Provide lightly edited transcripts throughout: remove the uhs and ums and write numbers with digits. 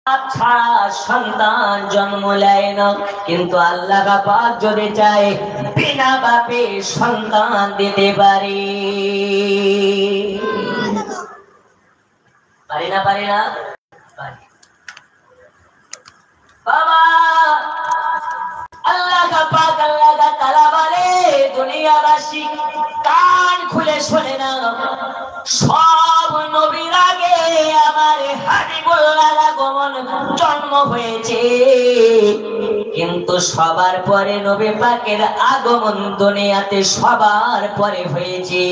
ছাড়া সন্তান জন্ম নেয় না, কিন্তু আল্লাহ পাক যদি চায় বিনা বাপে সন্তান দিতে পারে। পারি না? পারি না? পারি। বাবা আল্লাহ পাক আল্লাহ তাআলা বলে, দুনিয়াবাসী কান খুলে শোনে না, সব নবীর আগে আমার হাবিবুল্লাহর আগমন জন্ম হয়েছে, কিন্তু সবার পরে নবী পাকের আগমন দুনিয়াতে সবার পরে হয়েছে।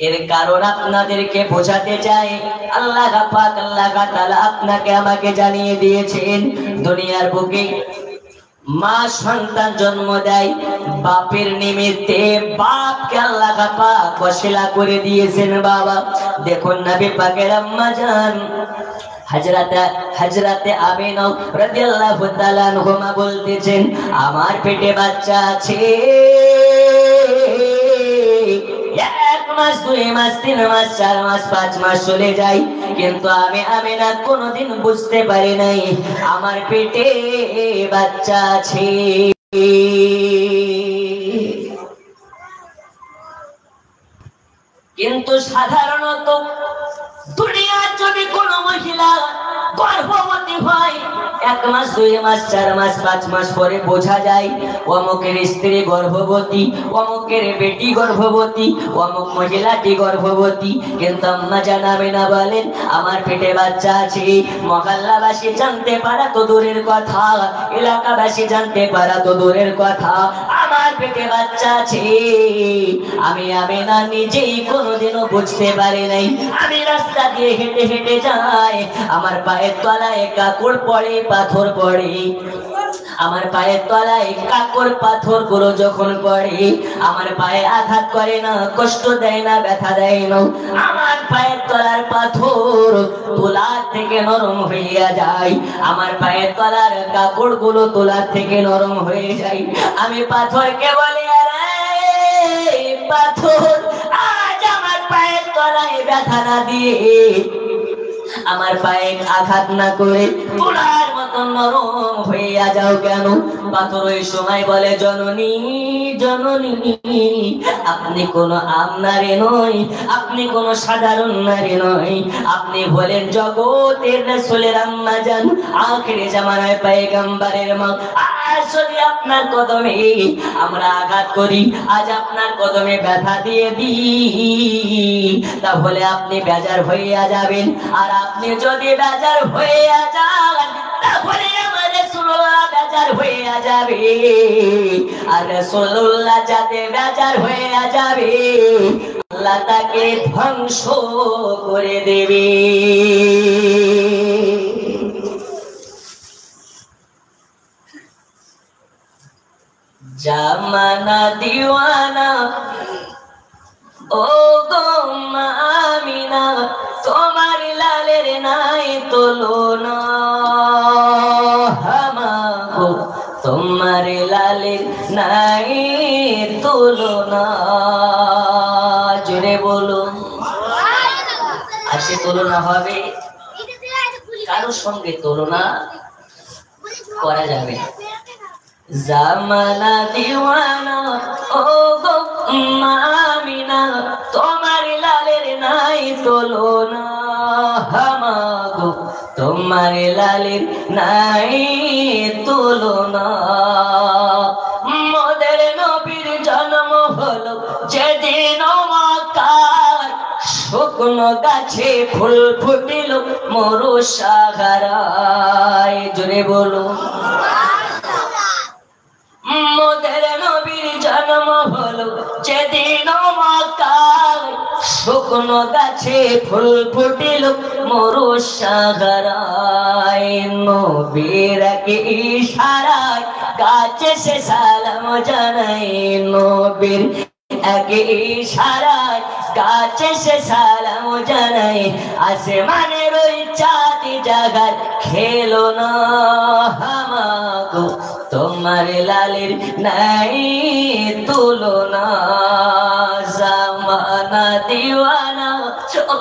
এর কারণ আপনাদেরকে বোঝাতে চাই, আল্লাহ পাক আল্লাহ তাআলা আপনাকে আমাকে জানিয়ে দিয়েছেন, দুনিয়ার বুকে মা সন্তান জন্ম দেয় বাপের নিমিত্তে, বাপকে আল্লাহ পাক ওসিলা করে দিয়েছেন। বাবা দেখুন নবী পাকের আম্মা জান হযরতে আমিনা রাদিয়াল্লাহু তাআলা আনহুমা বলতেছেন, আমার পেটে বাচ্চা আছে, 1 মাস 2 মাস 3 মাস 4 মাস 5 মাস চলে যায়, কিন্তু আমি আমিনা কোনোদিন বুঝতে পারি নাই আমার পেটে বাচ্চা আছে। কিন্তু সাধারণত দুনিয়ার যদি কোনো মহিলা গর্ভবতী হয় 1 মাস 2 মাস 4 মাস 5 মাস পরে বোঝা যায় অমুকের স্ত্রী গর্ভবতী, অমুকের বেটি গর্ভবতী, অমুক মহিলাটি গর্ভবতী, কিন্তু আম্মা জানাবে না বলেন আমার পেটে বাচ্চা আছে। মহল্লাবাসী জানতে পারা তো দূরের কথা, এলাকাবাসী জানতে পারা তো দূরের কথা, আমার পেটে বাচ্চা আছে আমি আমিনা নিজেই কোনোদিনও বুঝতে পারি নাই। আমি রাস্তা দিয়ে হেঁটে হেঁটে যাই, আমার পায়ের তলায় কাকড় পড়ে, পাথর পড়ে, আমার পায়ের তলায় কাকড় পাথর গুলো যখন পড়ে আমার পায়ে আঘাত করে না, কষ্ট দেয় না, ব্যথা দেয় না, আমার পায়ের তলার পাথর তোলার থেকে নরম হইয়া যায়, আমার পায়ের তলার কাকড় গুলো তোলার থেকে নরম হয়ে যায়। আমি পাথরকে বলি, আরে পাথর আজ আমার পায়ের তলায় ব্যথা না দিয়ে, আমার পায়ে আঘাত না করে তোলার মতন নরম হইয়া যাও কেন? পাথর ওই সময় বলে, জননী জননী আপনি কোনো আম নারী নয়, আপনি কোনো সাধারণ নারী নয়, আপনি বলেন জগতের রাসূলের আম্মা জান, আখিরি জামানায় পয়গম্বরের মা। আজ যদি আপনার কদমে আমরা আঘাত করি, আজ আপনার কদমে ব্যথা দিয়ে দিই, তাহলে আপনি বেজার হইয়া যাবেন, আর আপনি যদি বেজার হইয়া যান তাহলে আমার রাসূলুল্লাহ বেজার হইয়া যাবে, আর রাসূলুল্লাহ যাতে বেজার হইয়া যাবে আল্লাহ তাকে ধ্বংস করে দেবে। জামানা দিওয়ানা ও গো মা আমিনা, তোমার লালের নাই তুলনা, হামাগো তোমার লালের নাই তুলনা, জোরে বলুন আছে তুলনা হবে? কারোর সঙ্গে তুলনা করা যাবে? জামানা দিওয়ানা ও গো মা আমিনা, তোমার লালের নাই তুলনা, হামাগো তোমার লালের নাই তুলনা। মোদের নবীর জন্ম হলো যেদিন মক্কায়, শুকনো গাছে ফুল ফুটিল মরু সাহারায়, জোরে বলুন। মোদের নবীর জন্ম হলো যেদিন মক্কায়, শুকনো গাছে ফুল ফুটিল মরু সাহারায়, নবীর এক ইশারায় গাছে সে সালাম জানাই, নবীর এক ইশারায় গাছে সে সালাম জানাই, আসমানের ওই চাঁদ জাগার খেলো না, হামাগো তোমার লালের নাই তুলনা। জামানা দিওয়ানা ও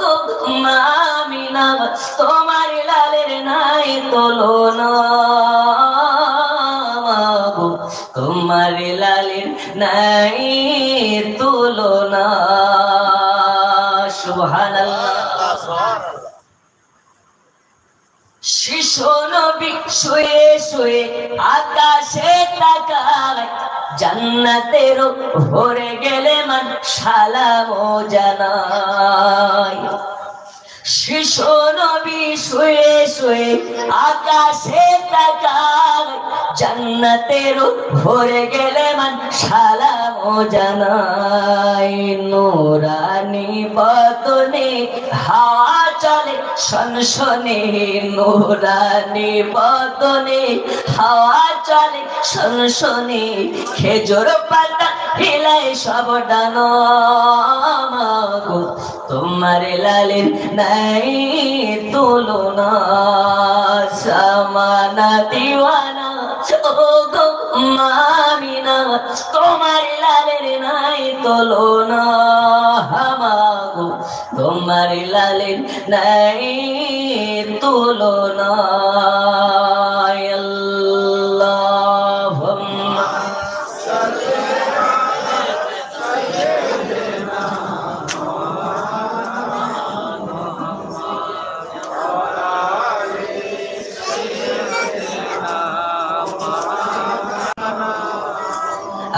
গো মা আমিনা তোমার লালের নাই তুলনা তোমার লালের নাই তুলনা সুবহানাল্লাহ। শিশু নবী শুয়ে শুয়ে আকাশে তাকায় জান্নাতের ভরে গেলে মান সালাম জানায়। শিশু নবী শুয়ে শুয়ে আকাশে তাকায় জান্নাতের ভরে গেলে মান সালাম জানায়। নূরানি বদনে হাওয়া চলে শনশনে নূরানি বদনে হাওয়া চলে শনশনে খেজুর পাতা হিলায় সব ডানা তোমার লালের নাই তুলনা সামানা দিওয়ানা ও গো মা আমিনা তোমার লালের নাই তুলনা হামাগো তোমার লালের নাই তুলনা। আল্লাহুম্মা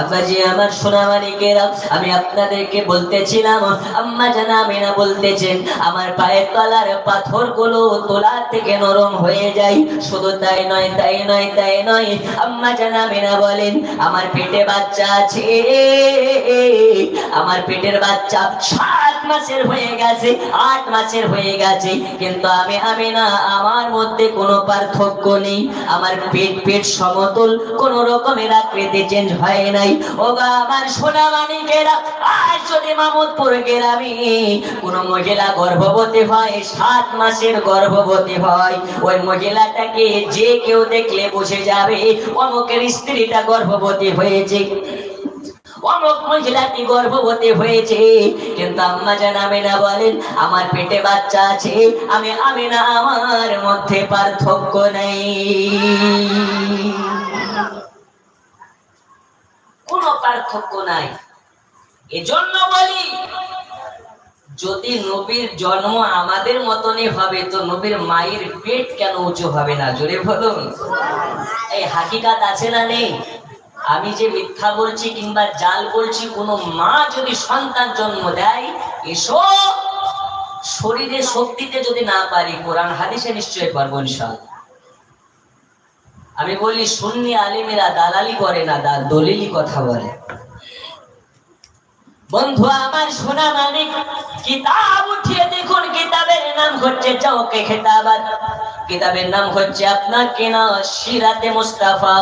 আব্বাজি আমার সোনামানিকেরা আমি আপনাদেরকে বলতেছিলাম আম্মা জান আমিনা বলতেছেন আমার পায়ের তলার পাথরগুলো তোলা থেকে নরম হয়ে যায়। শুধু তাই নয় তাই নয় তাই নয় আম্মা জান আমিনা বলেন আমার পেটে বাচ্চা আছে আমার পেটের বাচ্চা 7 মাসের হয়ে গেছে 8 মাসের হয়ে গেছে কিন্তু আমি আমিনা আমার মধ্যে কোনো পার্থক্য নেই। আমার পেট সমতল কোন রকমের আকৃতি চেঞ্জ হয় নাই। ওগো আমার সোনামানিকেরা আজ যদি মামুদপুর গ্রামে কোন মহিলা গর্ভবতী হয় 7 মাসের গর্ভবতী হয় ওই মহিলাটাকে যে কেউ দেখলে বুঝে যাবে অমুকের স্ত্রীটা গর্ভবতী হয়েছে অমুক মহিলাটি গর্ভবতী হয়েছে। কিন্তু আম্মা জান আমিনা বলেন আমার পেটে বাচ্চা আছে আমি আমিনা আমার মধ্যে পার্থক্য নেই কোনো পার্থক্য নাই। এজন্য বলি যদি নবীর জন্ম আমাদের মতনই হবে তো নবীর মায়ের পেট কেন উঁচু হবে না? জোরে বলুন। এই হাকিকাত আছে না নেই? আমি যে মিথ্যা বলছি কিংবা জাল বলছি কোন মা যদি সন্তান জন্ম দেয় এসব শরীরে শক্তিতে যদি না পারি কোরআন হাদিসে নিশ্চয়ই পারবো ইনশাআল্লাহ। আমি বলি সুন্নি আলেমেরা দালালি করে না দলিলি কথা বলে। বন্ধু আমার সোনা মানিক কিতাব উঠিয়ে দেখুন কিতাবের নাম হচ্ছে চৌকে খেতাবাত কিতাবের নাম হচ্ছে আপনার কেনা সিরাতে মুস্তাফা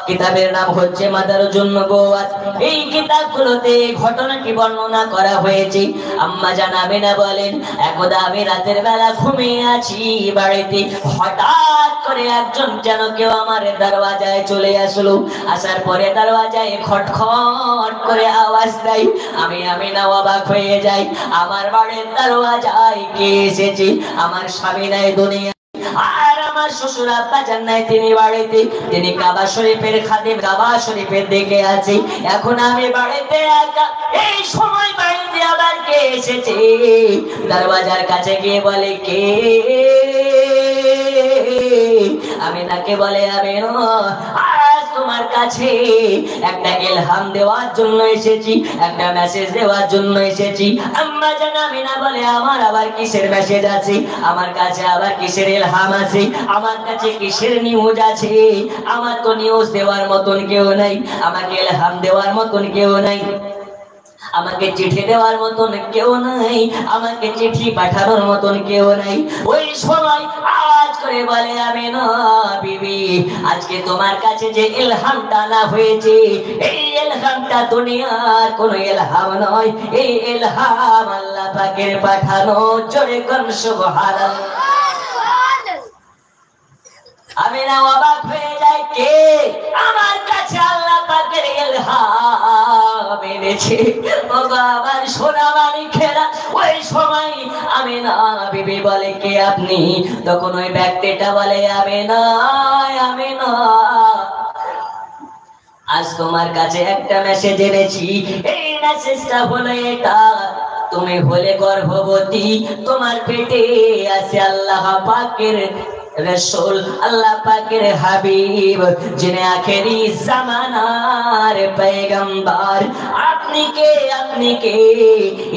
কিতাবের নাম হচ্ছে মাদারুজুন নবুওয়াত। এই কিতাবগুলোতে ঘটনাটি বর্ণনা করা হয়েছে। আম্মা জান আমিনা বলেন একদা আমি রাতের বেলা ঘুমিয়ে আছি বাড়িতে হঠাৎ করে একজন যেন কেউ আমার দরওয়াজায় চলে আসলো। আসার পরে দরওয়াজায় খটখট করে আওয়াজ দেয়। আমি আমিনা অবাক হয়ে যাই আমার বাড়ির দরওয়াজায় কে এসেছে? আমার স্বামী নাই দুনিয়া আর আমার শ্বশুর আব্বা জান নাই তিনি বাড়িতে তিনি কাবা শরীফের খাদেম কাবা শরীফের দিকে আছে। এখন আমি বাড়িতে একা এই সময় বাড়িতে আবার কে এসেছে? দরওয়াজার কাছে গিয়ে বলে কে? আমিনাকে বলে আমিনা আজ তোমার কাছে একটা ইলহাম দেওয়ার জন্য এসেছি একটা মেসেজ দেওয়ার জন্য এসেছি। আম্মা জান আমিনা বলে আমার আবার কিসের মেসেজ আছে? আমার কাছে আবার কিসের ইলহাম আছে? আমার কাছে কিসের নিউজ আছে? আমার তো নিউজ দেওয়ার মতন কেউ নাই আমাকে ইলহাম দেওয়ার মতন কেউ নাই আমাকে চিঠি দেওয়ার মতন কেউ নাই আমাকে চিঠি পাঠানোর মতন কেউ নাই। ওই সময় আওয়াজ করে বলে আমিনা বিবি আজকে তোমার কাছে যে ইলহামটা না হয়েছে এই ইলহামটা দুনিয়ার কোন ইলহাম নয় এই ইলহাম আল্লাহ পাকের পাঠানো। জোরে কোন সুবহানাল্লাহ। আমিনা অবাক হয়ে যায় কে? আমার কাছে আল্লাহ পাকের ইলহাম মেনেছে। ওগো আমার সোনা মানিকেরা, ওই সময় আমিনা বিবি বলে কে আপনি? তখন ওই ব্যক্তিটা বলে আমিনা, আমিনা আজ তোমার কাছে একটা মেসেজ এনেছি। এই মেসেজটা হলো এটা, তুমি হলে গর্ভবতী, তোমার পেটে আছে আল্লাহ পাকের রাসূল, আল্লাহ পাকের হাবিব, যিনি আখেরি জামানার পয়গম্বর। আপনি কে? আপনি কে?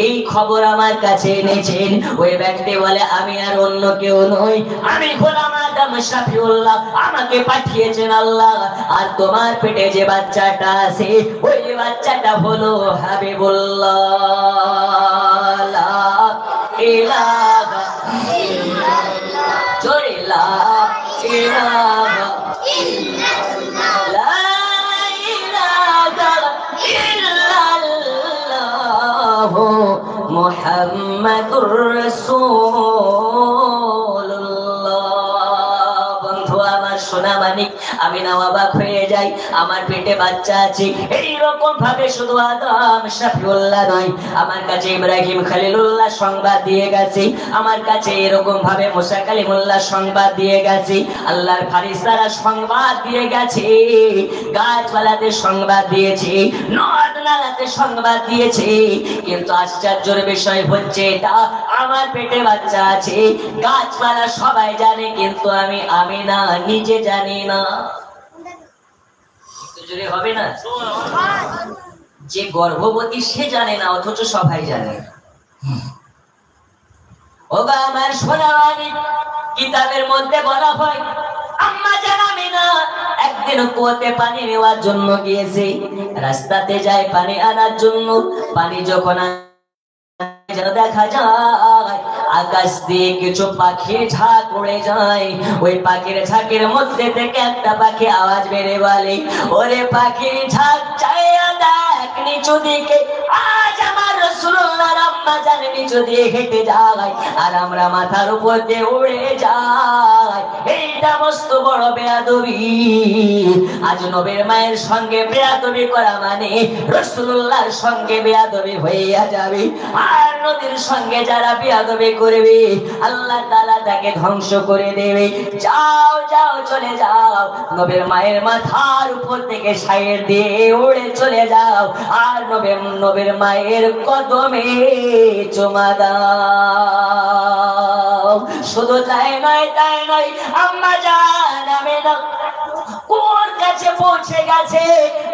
এই খবর আমার কাছে এনেছেন। ওই ব্যক্তি বলে আমি আর অন্য কেউ নই, আমি গোলাম আদম শফিউল্লাহ, আমাকে পাঠিয়েছেন আল্লাহ। আর তোমার পেটে যে বাচ্চাটা আছে, ওই বাচ্চাটা হলো হাবিবুল্লাহ। লা ইলাহা ইল্লাল্লাহ, জোরে লা ইলাহা ইল্লাল্লাহ, লা ইলাহা ইল্লাল্লাহ মুহাম্মাদুর রাসূলুল্লাহ। বন্ধু আমার সোনা মানিক, আমি না অবাক হয়ে যাই, আমার পেটে বাচ্চা আছে। এইরকম ভাবে শুধু আদম শফিউল্লাহ নয়, আমার কাছে ইব্রাহিম খলিলুল্লাহ সংবাদ দিয়ে গেছে, আমার কাছে এরকম ভাবে মুসা কালিমুল্লাহ সংবাদ দিয়ে গেছে, আল্লাহর ফারিস্তারা সংবাদ দিয়ে গেছে, গাছপালাতে সংবাদ দিয়েছে, নদ নালাতে সংবাদ দিয়েছে। কিন্তু আশ্চর্যের বিষয় হচ্ছে এটা, আমার পেটে বাচ্চা আছে, গাছপালা সবাই জানে, কিন্তু আমি না নিজে জানি না। জোরে হবে না? যে গর্ভবতী সে জানে না, অথচ সবাই জানে। ওগো আমার সোনা মানিক, কিতাবের মধ্যে বলা হয় আম্মা জান আমিনা একদিন কুয়োতে পানি নেওয়ার জন্য গিয়েছে। রাস্তাতে যায় পানি আনার জন্য, পানি যখন দেখা যায় আকাশ দিয়ে কিছু পাখির ঝাঁক উড়ে যায়। ওই পাখির ঝাঁকের মধ্যে থেকে একটা পাখি আওয়াজ বেড়ে বলে, ওরে পাখির ঝাঁক চাইয়া দেখ নিচু দিকে, আজ আমার রাসূলুল্লাহর আম্মা জান নিচু দিয়ে হেঁটে যায়, আর আমরা মাথার উপর দিয়ে উড়ে যাই। এইটা মস্ত বড় বেয়াদবি। আজ নবীর মায়ের সঙ্গে বেয়াদবি করা মানে রাসূলুল্লাহর সঙ্গে বেয়াদবি হইয়া যাবে। আর নবীর সঙ্গে যারা বেয়াদবি করবে, আল্লাহ তাআলা তাকে ধ্বংস করে দেবে। যাও যাও চলে যাও, নবীর মায়ের মাথার উপর থেকে সাইড দিয়ে উড়ে চলে যাও, আর নবীর মায়ের কদমে চুমা দাও। শুধু তাই নয়, তাই নয়, আম্মা জান আমিনা কুয়োর কাছে পৌঁছে গেছে।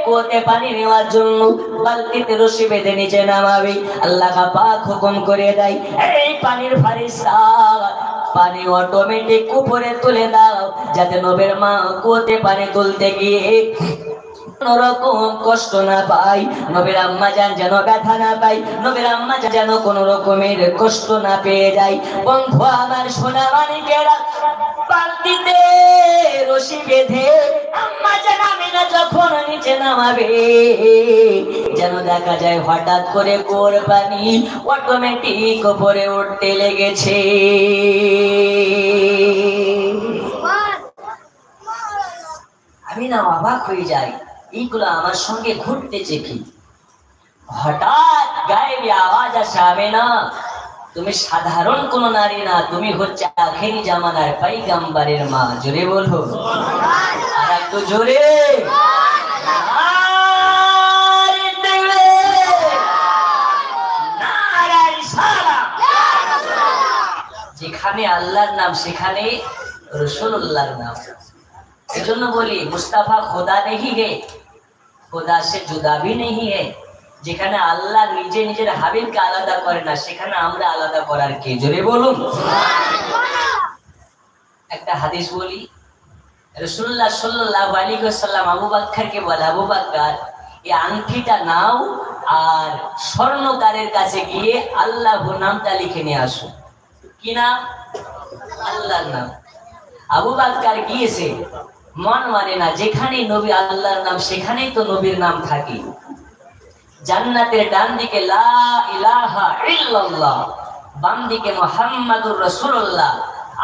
কুয়োতে পানি নেওয়ার জন্য বালতিতে রশি বেঁধে নিচে নামাবে। আল্লাহ পাক হুকুম করে দেয়, এই পানির ফারিস্তা পানি অটোমেটিক উপরে তুলে দাও, যাতে নবীর মা কুয়োতে পানি তুলতে গিয়ে কোনরকম কষ্ট না পাই, নবীর আম্মা জান যেন ব্যথা না পাই, নবীর আম্মা যেন কোন রকমের কষ্ট না পেয়ে যায়। বন্ধু আমার সোনা মানিকেরা, বালতিতে রশি বেঁধে আম্মা জান আমিনা যখন নিচে নামাবে, যেন দেখা যায় হঠাৎ করে কুয়োর পানি অটোমেটিক উপরে উঠতে লেগেছে। আমি না অবাক হয়ে যাই, এইগুলো আমার সঙ্গে ঘুরতেছে কি? হঠাৎ গায়েবী আওয়াজ আসে, আমিনা তুমি সাধারণ কোন নারী না, তুমি হচ্ছে আখেরি জামানার পয়গম্বরের মা। জোরে বলো, আর একটু জোরে। যেখানে আল্লাহর নাম সেখানে রাসূলুল্লাহর নাম। এজন্য বলি মুস্তাফা খোদা নেহি হে, খোদা সে জুদা ভি নেহি হে। যেখানে আল্লাহ নিজে নিজের হাবিবকে আলাদা করে না, সেখানে আমরা আলাদা করার কে? জোরে বলুন। একটা হাদিস বলি, রাসূলুল্লাহ সাল্লাল্লাহু আলাইহি ওয়াসাল্লাম আবু বকরকে বলে, আবু বকর এই আংটিটা নাও আর স্বর্ণকারের কাছে গিয়ে আল্লাহর নামটা লিখে নিয়ে আসো। কি নাম? আল্লাহর নাম। আবু বকর গিয়েছে, মন মানে না, যেখানে নবী আল্লাহর নাম সেখানেই তো নবীর নাম থাকে। জান্নাতের ডান দিকে লা ইলাহা ইল্লাল্লাহ, বাম দিকে মুহাম্মাদুর রাসূলুল্লাহ,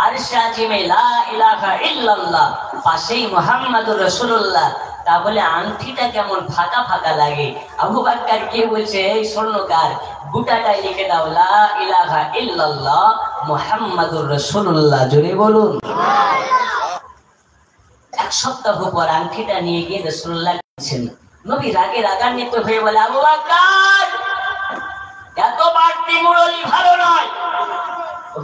আরশে আজিমে লা ইলাহা ইল্লাল্লাহ, পাশেই মুহাম্মাদুর রাসূলুল্লাহ, তাহলে আংটিটা কেমন ফাঁকা ফাঁকা লাগে। আবু বকর কে বলছে, এই স্বর্ণকার গোটাটাই লিখে দাও লা ইলাহা ইল্লাল্লাহ মুহাম্মাদুর রাসূলুল্লাহ, জোরে বলুন। এক সপ্তাহ পর আংটিটা নিয়ে গিয়ে রাসূলুল্লাহ দিয়েছেন। নবী রাগে রাগান্বিত হয়ে বলে, আবু বকর এত বাড়তি মুরলি ভালো নয়।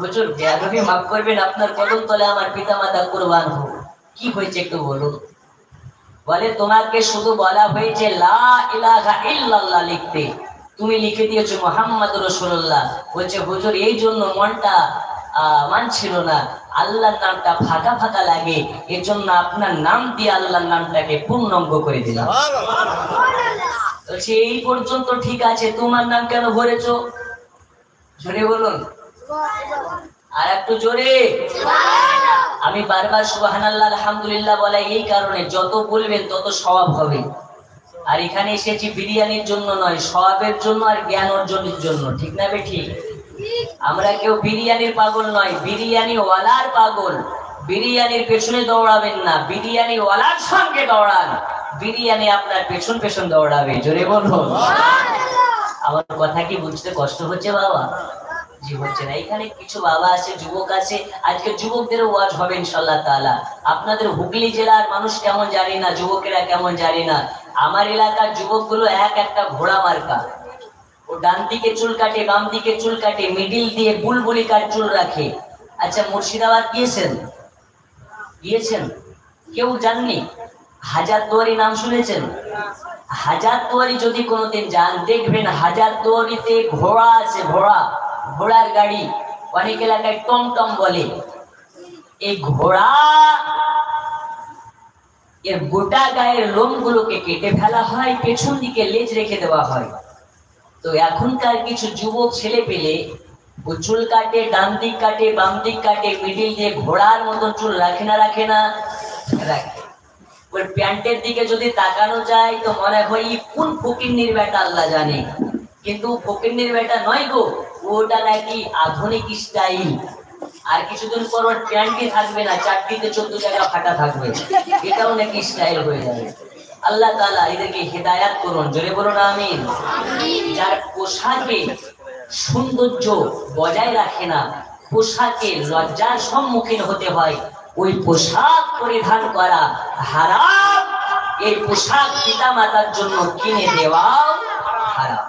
হুজুর বেয়াদবি মাফ করবেন, আপনার কদম তলে আমার পিতামাতা কুরবান হোক। কি হয়েছে একটু বলুন। বলে, তোমাকে শুধু বলা হয়েছে লা ইলাহা ইল্লাল্লাহ লিখতে, তুমি লিখে দিয়েছো মুহাম্মাদুর রাসূলুল্লাহ। বলছে হুজুর এই জন্য মনটা মানছিল না, আল্লাহর নামটা ফাঁকা ফাঁকা লাগে, এর জন্য আপনার নাম দিয়ে আল্লাহর নামটাকে পূর্ণাঙ্গ করে দিলাম। বলছে এই পর্যন্ত ঠিক আছে, তোমার নাম কেন ভরেছো? জোরে বলুন, আর একটু জোরে। আমি বারবার সুবহানাল্লাহ আলহামদুলিল্লাহ বলাই এই কারণে, যত বলবেন তত সওয়াব হবে। আর এখানে এসেছি বিরিয়ানির জন্য নয়, সওয়াবের জন্য আর জ্ঞান অর্জনের জন্য, ঠিক না বে ঠিক? আমরা কেউ বিরিয়ানির পাগল নয়, বিরিয়ানি ওয়ালার পাগল। বিরিয়ানির পেছনে দৌড়াবেন না, বিরিয়ানি ওয়ালার সঙ্গে দৌড়ান, বিরিয়ানি আপনার পেছন পেছন দৌড়াবে। জোরে বলুন। আমার কথা কি বুঝতে কষ্ট হচ্ছে বাবা? জি হচ্ছে না। এখানে কিছু বাবা আছে, যুবক আছে, আজকে যুবকদের ওয়াজ হবে ইনশাআল্লাহ তাআলা। আপনাদের হুগলি জেলার মানুষ কেমন জানি না, যুবকেরা কেমন জানি না, আমার এলাকার যুবকগুলো এক একটা ঘোড়া মার্কা। ও ডান দিকে চুল কাটে, বাম দিকে চুল কাটে, মিডিল দিয়ে বুলবুলি কাট চুল রাখে। আচ্ছা মুর্শিদাবাদ গিয়েছেন? গিয়েছেন? কেউ জাননি? হাজারদুয়ারি নাম শুনেছেন? হাজারদুয়ারি যদি কোনোদিন যান দেখবেন হাজারদুয়ারিতে ঘোড়া আছে, ঘোড়া, ঘোড়ার গাড়ি, অনেক এলাকায় টমটম বলে। এই ঘোড়া এর গোটা গায়ের লোমগুলোকে কেটে ফেলা হয়, পেছন দিকে লেজ রেখে দেওয়া হয়। তো এখনকার কিছু যুবক ছেলে পেলে ও চুল কাটে, ডান দিক কাটে, বাম দিক কাটে, মিডিল দিয়ে ঘোড়ার মতন চুল রাখে না রাখে না? রাখে। ওর প্যান্টের দিকে যদি তাকানো যায় তো মনে হয় কোন ফকিন্নির বেটা আল্লাহ জানে, কিন্তু ফকিন্নির বেটা নয় গো, ওটা নাকি আধুনিক স্টাইল। আর কিছুদিন পর ওর প্যান্টই থাকবে না, চারটিতে 14 জায়গা ফাটা থাকবে, এটাও নাকি স্টাইল হয়ে যাবে। আল্লাহ তাআলা এদেরকে হিদায়াত করুন, জোরে বলুন আমিন। যার পোশাকে সৌন্দর্য বজায় রাখে না, পোশাকে লজ্জার সম্মুখীন হতে হয়, ওই পোশাক পরিধান করা হারাম। এই পোশাক পিতা মাতার জন্য কিনে দেওয়াও হারাম।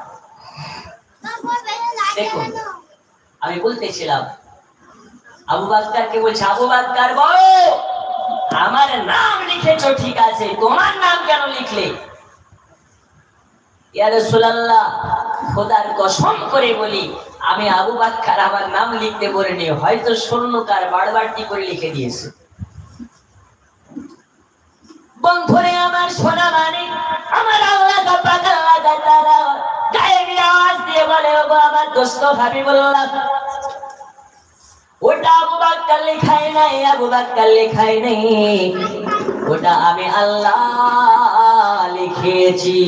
দেখুন আমি বলতেছিলাম, আবু বকরকে বলছে, আবু বকর বলো আমার নাম লিখেছো ঠিক আছে, তোমার নাম কেন লিখলে? ইয়া রাসূলুল্লাহ খোদার কসম করে বলি, আমি আবু বকর আমার নাম লিখতে বলিনি, হয়তো স্বর্ণকার বাড়বাড়তি করে লিখে দিয়েছে। বন্ধুরে আমার সোনা মানে আমার আল্লাহ তাআলা গায়েবী আওয়াজ দিয়ে বলে, ওগো আমার দোস্ত হাবিবুল্লাহ, ওটা আবু বকর লেখাই নাই, আবু বকর লেখাই নাই, ওটা আমি আল্লাহ লিখেছি।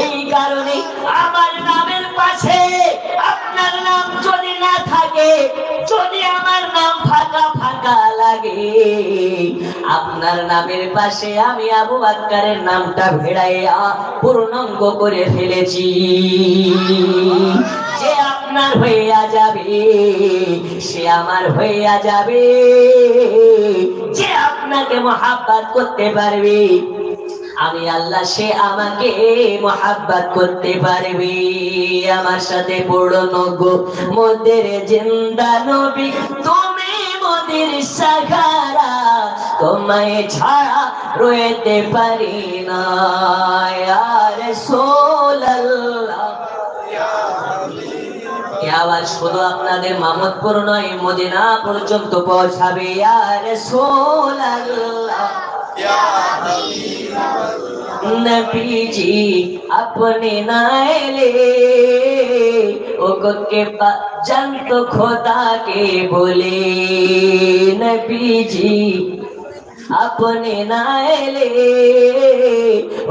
এই কারণে আমার নামের পাশে আপনার নাম যদি না থাকে, যদি আমার নাম ফাঁকা ফাঁকা লাগে, আপনার নামের পাশে আমি আবু বকরের নামটা ভেড়াইয়া পূর্ণাঙ্গ করে ফেলেছি। যে আপনার হইয়া যাবে সে আমার হইয়া যাবে, যে আপনাকে মহাব্বত করতে পারবে আমি আল্লাহ, সে আমাকে মহাব্বত করতে পারবে। আমার সাথে পড়ো গো মোদের জিন্দা নবী, তুমি মোদের সাহারা, তোমায় ছাড়া রইতে পারি না ইয়া রাসূলুল্লাহ। আওয়াজ শুধু আপনাদের মাহমুদপুর নয়, মদিনা পর্যন্ত পৌঁছাবে ইয়া রাসূলুল্লাহ। नबीजी अपने नायले ओके जन तो खुदा के बोले, नबीजी अपने नायले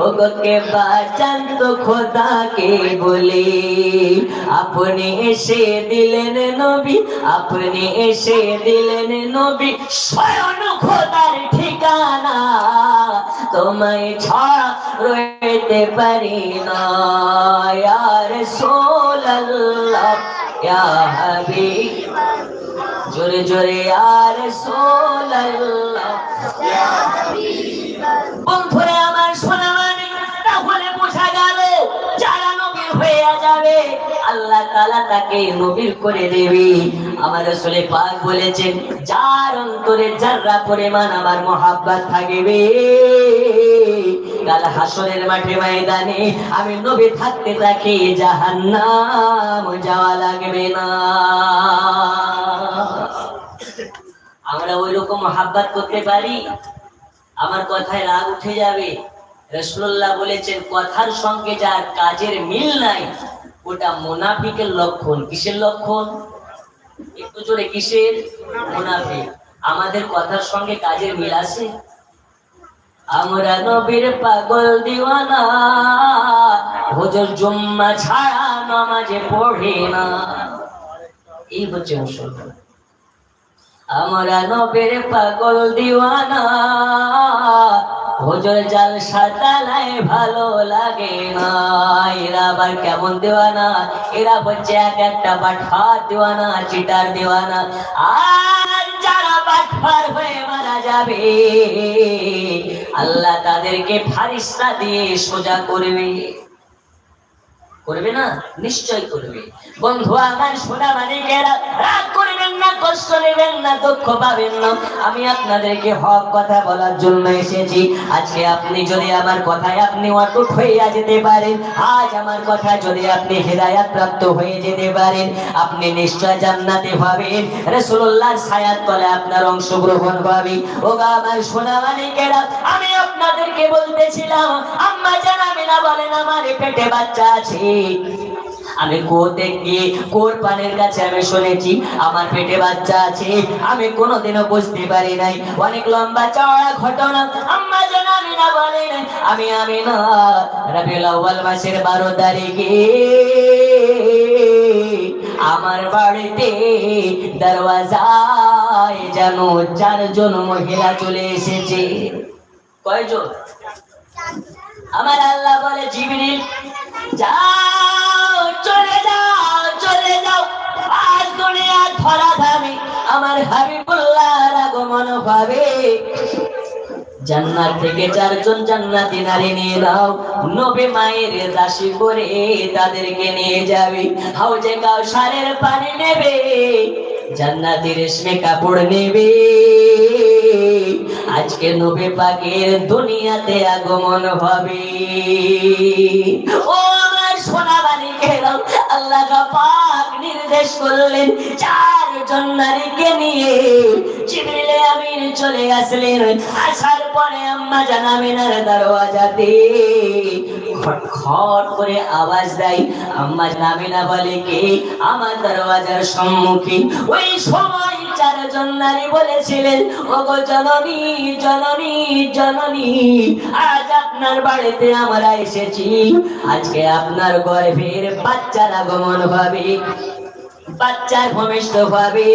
ओके बाचन तो खुदा के बोले, अपने ऐसे दिलन नबी, अपने ऐसे दिलन नबी, स्वयं खुदार ठिकाना তোমায় ছাড়া রইতে পারি না ইয়া রাসূলুল্লাহ ইয়া হাবিব জোরে জোরে ইয়া রাসূলুল্লাহ ইয়া হাবিব। বন্ধুরা আমার শোনা মানে তাহলে বোঝা গেল যারা নবীর হয়ে যাবে আল্লাহ তাআলা তাকে নবীর করে দেবে। আমার রাসূল পাক বলেছেন যার অন্তরে যারা পরিমাণ আমার মহব্বত থাকবে কাল হাসরের মাঠে ময়দানে আমি নবী থাকতে তাকে জাহান্নাম যাওয়া লাগবে না। আমরা ওই রকম মহব্বত করতে পারি? আমার কথায় রাগ উঠে যাবে। রাসূলুল্লাহ বলেছেন কথার সঙ্গে যার কাজের মিল নাই ওটা মুনাফিকের লক্ষণ। কিসের লক্ষণ? একটু জোরে, কিসের? মুনাফিক। আমাদের কথার সঙ্গে কাজের মিল আছে? আমরা নবীর পাগল দিওয়ানা, হুজুর জুম্মা ছাড়া নামাজে পড়ে না। এই হচ্ছে মুসলমান। আমরা নবীর পাগল দিওয়ানা, হুজুর জালসা তালায় ভালো লাগে না। এরা আবার কেমন দিওয়ানা? এরা হচ্ছে এক একটা বাটফার দিওয়ানা, চিটার দিওয়ানা। আর যারা বাটফার হয়ে মারা যাবে আল্লাহ তাদেরকে ফারিস্তা দিয়ে সোজা করবে। করবে না? নিশ্চয় করবে। বন্ধু আমার সোনা মানিকেরা, রাগ করবেন না, কষ্ট নেবেন না, দুঃখ পাবেন না। আমি আপনাদেরকে হক কথা বলার জন্য এসেছি। আজকে আপনি যদি আমার কথায় আপনি অটুট হয়ে যেতে পারেন, আজ আমার কথা যদি আপনি হেদায়েত প্রাপ্ত হয়ে যেতে পারেন, আপনি নিশ্চয় জান্নাতে পাবেন। রাসূলুল্লাহর ছায়ার তলে আপনার অংশগ্রহণ হবে। ওগো আমার সোনা মানিকেরা, আমি আপনাদেরকে বলতেছিলাম আম্মা জান আমিনা বলেন আমার পেটে বাচ্চা আছে। আমি কোতে গিয়ে কোর পানের কাছে আমি শুনেছি আমার পেটে বাচ্চা আছে। আমি কোনোদিনও বুঝতে পারি নাই। অনেক লম্বা চওড়া ঘটনা। আম্মা জান আমিনা বলেন আমি আমিনা রবিউল আউয়াল মাসের 12 তারিখে আমার বাড়িতে দরওয়াজায় যেন 4 জন মহিলা চলে এসেছে। কয়জন? আমার আল্লাহ বলে জিবরিল যাও, চলে যাও, চলে যাও। আজ দুনিয়া ধরা ধামে আমার হাবিবুল্লাহর আগমন হবে। জান্নাত থেকে 4 জন জান্নাতি নারী নিয়ে নাও, নবী মায়ের দাসী করে তাদেরকে নিয়ে যাবে। হাউজে কাউসারের পানি নেবে, জান্নাতি রেশমে কাপড় নেবে। আজকে নবী পাকের দুনিয়াতে আগমন হবে। ও আমার সোনা বালিকেরা, আল্লাহ পাক নির্দেশ করলেন 4 জন নারীকে নিয়ে জিবরিল আমিন চলে আসলেন। আসার পরে আম্মা জান আমিনার দরওয়াজাতে খটখট করে আওয়াজ দেয়। আম্মা জান আমিনা বলে কে? আমার দরওয়াজার সম্মুখে। ওই সময় 4 জন নারী বলেছিলেন ওগো জননী, জননী, জননী, আজ আপনার বাড়িতে আমরা এসেছি। আজকে আপনার গর্ভের বাচ্চার আগমন হবে, বাচ্চার ভূমিষ্ঠ হবে।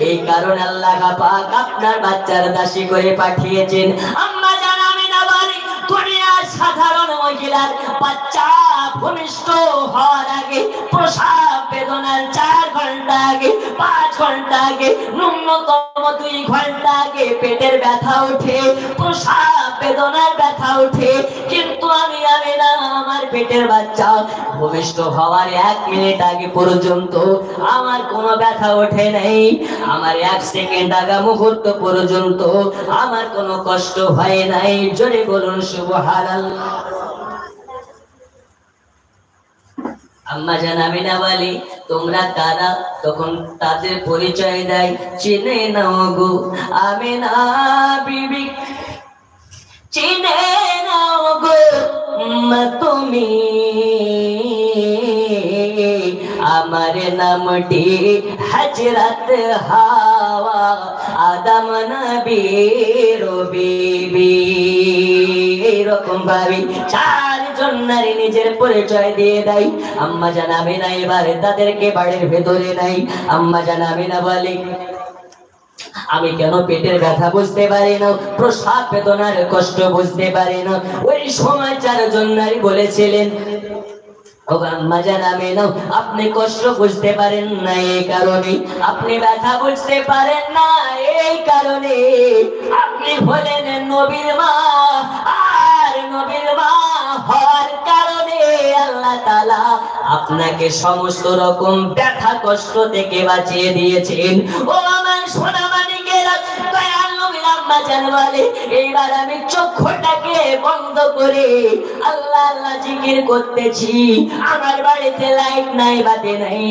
এই কারণে আল্লাহ পাক আপনার বাচ্চার দাসী করে পাঠিয়েছেন। আম্মা জান আমিনা বলে দুনিয়ার সাধারণ মহিলার বাচ্চা ভূমিষ্ঠ হওয়ার আগে প্রসব বেদনার 4 ঘন্টা আগে, 5 ঘন্টা আগে, ন্যূনতম 2 ঘন্টা আগে পেটের ব্যথা ওঠে, প্রসব বেদনার ব্যথা ওঠে। কিন্তু আমি আমিনা আমার পেটের বাচ্চা ভূমিষ্ঠ হওয়ার 1 মিনিট আগে পর্যন্ত আমার কোনো ব্যথা ওঠে নাই। আমার 1 সেকেন্ড আগা মুহূর্ত পর্যন্ত আমার কোনো কষ্ট হয় নাই। জোরে বলুন সুবহানাল্লাহ। আম্মা জান আমিনা বলে তোমরা কারা? তখন তাদের পরিচয় দেয়। চিনে নাও গো আমিনা বিবি, চিনে নাও গো মা তুমি, আমার নামটি হযরত হাওয়া আদম নবীর বিবি। এরকম ভাবে 4 জন নারী নিজের পরিচয় দিয়ে দেয়। আম্মা জান আমিনা এবারে তাদেরকে বাড়ির ভেতরে নাই। আম্মা জান আমিনা বলে আমি কেন পেটের ব্যথা বুঝতে পারি না, প্রসাব বেদনার কষ্ট বুঝতে পারি না। ওই সময় 4 জন নারী বলেছিলেন, ও আম্মা জান আমিনা, আপনি কষ্ট বুঝতে পারেন না এই কারণে, আপনি ব্যথা বুঝতে পারেন না এই কারণে আপনি হলেন নবীর মা, আর নবীর মা হওয়ার কারণে আল্লাহ তাআলা আপনাকে সমস্ত রকম ব্যথা কষ্ট থেকে বাঁচিয়ে দিয়েছেন। ও আমার সোনা মানিকেরা, দয়াল নবীর আম্মা জান বলে, এইবার আমি চক্ষুটাকে বন্ধ করে আল্লাহ আল্লাহ জিকির করতেছি। আমার বাড়িতে লাইট নাই, বাতি নাই,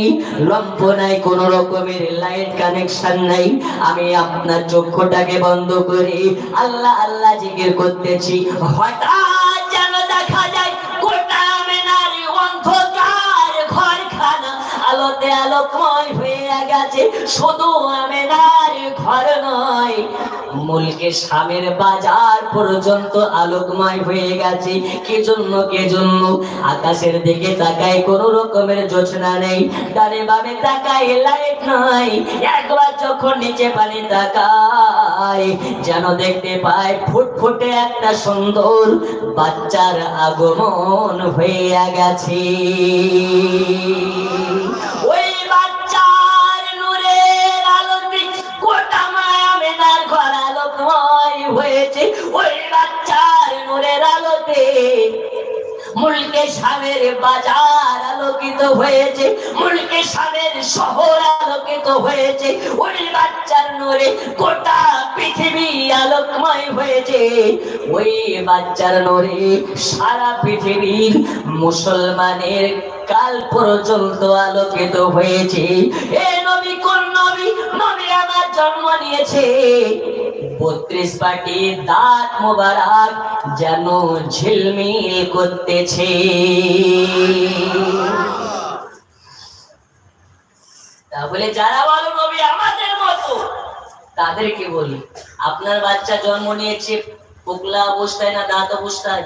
লম্প নাই, কোন রকমের লাইট কানেকশন নাই। আমি আপনার চক্ষুটাকে বন্ধ করে আল্লাহ আল্লাহ জিকির করতেছি। হঠাৎ যেন দেখা যায় গোটা আমেনার অন্ধকার ঘরখানা আলোতে আলোকময় হয়ে গেছে। শুধু আমেনার ঘর নয়, মুলকে শামের বাজার পর্যন্ত আলোকময় হয়ে গেছে। কে জন্য আকাশের দিকে তাকায়, কোন রকমের জোছনা নেই, ডানে বামে তাকায় লাইট নাই। একবার যখন নিচে পানি তাকায়, যেন দেখতে পায় ফুটফুটে একটা সুন্দর বাচ্চার আগমন হয়ে গেছে। ওই বাচ্চার নূরের আলোতে গোটা মায়ামেনার ঘর আলোকময় হয়েছে। ওই বাচ্চার নূরের আলোতে মুলকে শামের বাজার আলোকিত হয়েছে, মুলকে শামের শহর আলোকিত হয়েছে। ওই বাচ্চার নূরে গোটা পৃথিবী আলোকময় হয়েছে। ওই বাচ্চার নূরে সারা পৃথিবীর মুসলমানের কাল পর্যন্ত আলোকিত হয়েছে। এ নবী কোন নবী? নবী আমার জন্ম নিয়েছে, 32 পাটি দাঁত মোবারক যেন ঝিলমিল করতেছে। তাহলে যারা বলো নবী আমাদের মতো, তাদেরকে বলি, আপনার বাচ্চা জন্ম নিয়েছে পোকলা অবস্থায় না দাঁত অবস্থায়?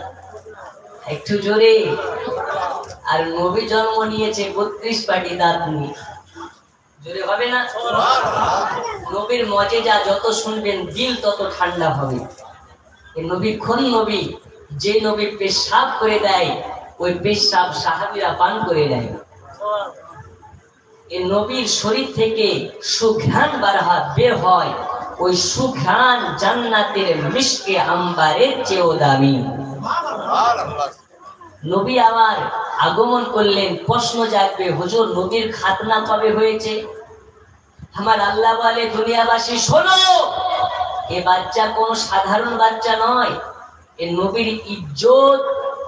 একটু জোরে। আর নবী জন্ম নিয়েছে 32 পাটি দাঁত নিয়ে, জোরে হবে না? নবীর মজেজা যত শুনবেন দিল তত ঠান্ডা হবে। এই নবী কোন নবী? যে নবী পেশাব করে দেয়, ওই পেশাব সাহাবীরা পান করে দেয়। এই নবীর শরীর থেকে সুঘ্রাণ বের হয়, ওই সুঘ্রাণ জান্নাতের মিশকে আম্বারের চেয়েও দামি। নবী আমার আগমন করলেন, প্রশ্ন জাগবে, হুজুর নবীর খাতনা কবে হয়েছে? আমার আল্লাহ বলে, দুনিয়াবাসী শোনো, এ বাচ্চা কোন সাধারণ বাচ্চা নয়। এ নবীর ইজ্জত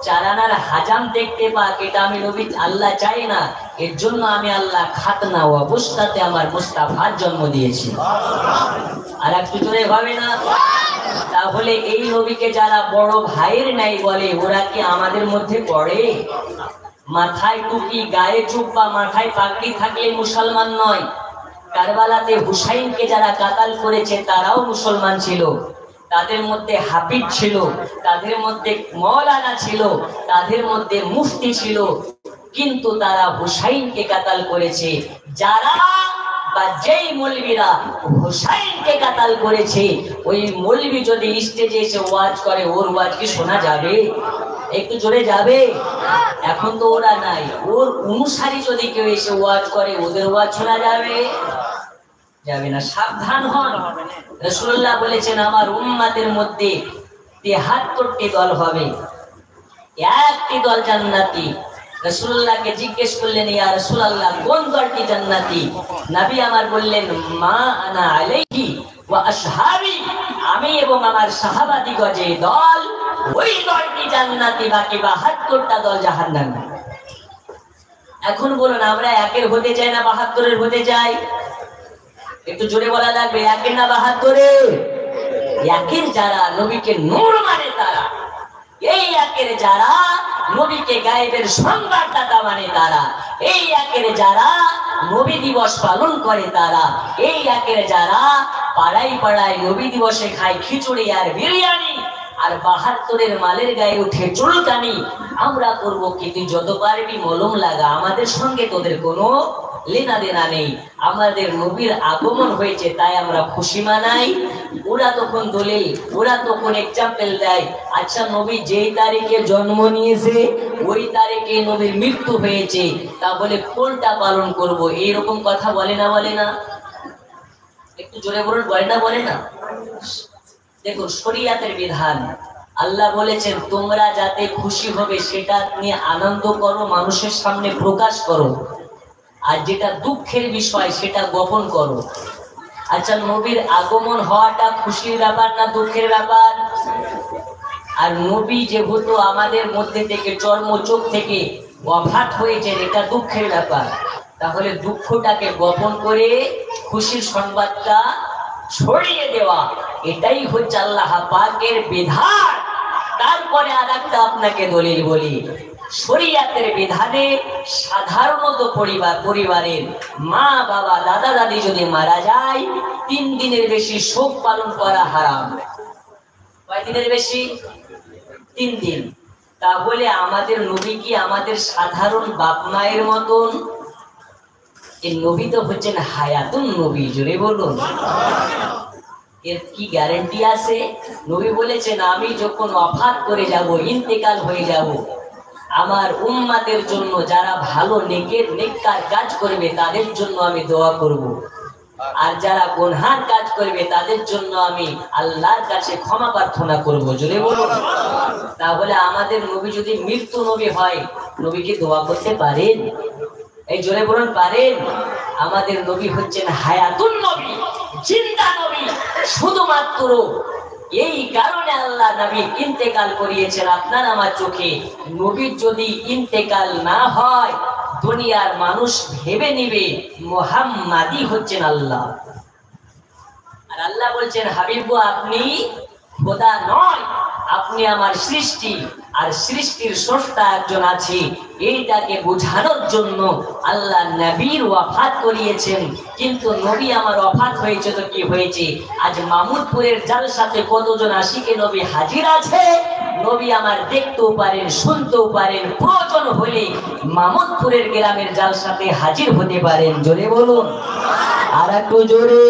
চারানার হাজাম দেখতে পাক, এটা আমি নবী আল্লাহ চাই না। এর জন্য আমি আল্লাহ খাতনা অবস্থাতে আমার মুস্তাফার জন্ম দিয়েছি। আর একটু জোরে হবে না? তাহলে এই নবীকে যারা বড় ভাইয়ের নাই বলে, ওরা কি আমাদের মধ্যে পড়ে? মাথায় টুপি, গায়ে জুব্বা, মাথায় পাগড়ি থাকলে মুসলমান নয়। কারবালাতে হুসাইনকে যারা কাতাল করেছে তারাও মুসলমান ছিল, তাদের মধ্যে হাফিজ ছিল, তাদের মধ্যে মৌলানা ছিল, তাদের মধ্যে মুফতি ছিল, কিন্তু তারা হুসাইনকে কাতাল করেছে। যারা বা যেই মৌলবীরা হুসাইনকে কাতাল করেছে, ওই মৌলবী যদি স্টেজে এসে ওয়াজ করে, ওর ওয়াজ কি শোনা যাবে? একটু জোরে যাবে? এখন তো ওরা নাই, ওর অনুসারী যদি কেউ এসে ওয়াজ করে, ওদের ওয়াজ শোনা যাবে? যাবে না। সাবধান হন। রাসূলুল্লাহ বলেছেন, আমার উম্মতের মধ্যে 73টি দল হবে, একটি দল জান্নাতি। রাসূলুল্লাহকে জিজ্ঞেস করলেন, ইয়া রাসূলুল্লাহ কোন দলটি জান্নাতি? নবী আমার বললেন, মা আনা আলাইহি ওয়া আসহাবি, আমি এবং আমার সাহাবাদিগণ যে দল, ওই দলটি জান্নাতি, বাকি 72টা দল জাহান্নামী। এখন বলুন, আমরা একের হতে চাই না 72-এর হতে চাই? একটু জোরে বলা লাগবে, একের না 72-এর? একের যারা নবীকে নূর মানে তারা, এই একের যারা নবীকে গায়েবের সংবাদদাতা মানে তারা, এই একের যারা নবী দিবস পালন করে তারা, এই একের যারা পাড়ায় পাড়ায় নবী দিবসে খায় খিচুড়ি আর বিরিয়ানি, আর 72-এর মালের গায়ে উঠে চুলকানি। আমরা করবো কি? তুই যত পারবি মলম লাগা, আমাদের সঙ্গে তোদের কোনো লেনা দেনা নেই। আমাদের নবীর আগমন হয়েছে তাই আমরা খুশি মানাই। ওরা তখন দলিল, ওরা তখন এক্সাম্পল দেয়, আচ্ছা নবী যেই তারিখে জন্ম নিয়েছে ওই তারিখে নবীর মৃত্যু হয়েছে, তাহলে কোনটা পালন করব? এইরকম কথা বলে না, বলে না? একটু জোরে বলুন, বলে না, বলে না? দেখুন শরীয়তের বিধান, আল্লাহ বলেছেন তোমরা যাতে খুশি হবে সেটা নিয়ে আনন্দ করো, মানুষের সামনে প্রকাশ করো, আর যেটা দুঃখের বিষয় সেটা গোপন করো। আচ্ছা নবীর আগমন হওয়াটা খুশির ব্যাপার না দুঃখের ব্যাপার? আর নবী যেহেতু আমাদের মধ্যে থেকে চর্মচোখ থেকে অভাট হয়েছে, এটা দুঃখের ব্যাপার। তাহলে দুঃখটাকে গোপন করে খুশির সংবাদটা ছড়িয়ে দেওয়া, এটাই হচ্ছে আল্লাহ পাকের বিধান। তারপরে আর একটা আপনাকে দলিল বলি, শরীয়তের বিধানে সাধারণত পরিবারের মা বাবা দাদা দাদি যদি মারা যায় 3 দিনের বেশি শোক পালন করা হারাম। কয় দিনের বেশি? 3 দিন। তাহলে আমাদের নবী কি আমাদের সাধারণ বাপ মায়ের মতন? এই নবী তো হচ্ছেন হায়াতুন নবী, জোরে বলুন। এর কি গ্যারান্টি আছে? নবী বলেছেন আমি যখন ওফাত করে যাব, ইন্তেকাল হয়ে যাব, আমার উম্মাতের জন্য যারা ভালো নেককার কাজ করবে তাদের জন্য আমি দোয়া করব, আর যারা গুনহার কাজ করবে তাদের জন্য আমি আল্লাহর কাছে ক্ষমা প্রার্থনা করব, জোরে বলুন। তাহলে আমাদের নবী যদি মৃত্যু নবী হয়, নবী কি দোয়া করতে পারেন? এই জোরে বলুন, পারেন? আমাদের নবী হচ্ছেন হায়াতুন নবী, জিন্দা নবী। শুধুমাত্র এই কারণে আল্লাহ নবী ইন্তেকাল করিয়েছেন আপনার আমার চোখে। নবীর যদি ইন্তেকাল না হয় দুনিয়ার মানুষ ভেবে নিবে মুহাম্মাদই হচ্ছেন আল্লাহ। আর আল্লাহ বলছেন হাবিব আপনি খোদা নয়, আপনি আমার সৃষ্টি, আর সৃষ্টির স্রষ্টা একজন আছে। এইটাকে বোঝানোর জন্য আল্লাহ নবীর ওয়াফাত করিয়েছেন। কিন্তু নবী আমার ওয়াফাত হয়েছে তো কি হয়েছে? আজ মামুদপুরের জালসাতে কতজন আশিকে নবী হাজির আছে? নবী আমার দেখতেও পারেন, শুনতেও পারেন, প্রয়োজন হলে মামুদপুরের গ্রামের জালসাতে হাজির হতে পারেন, জোরে বলুন। আর একটু জোরে,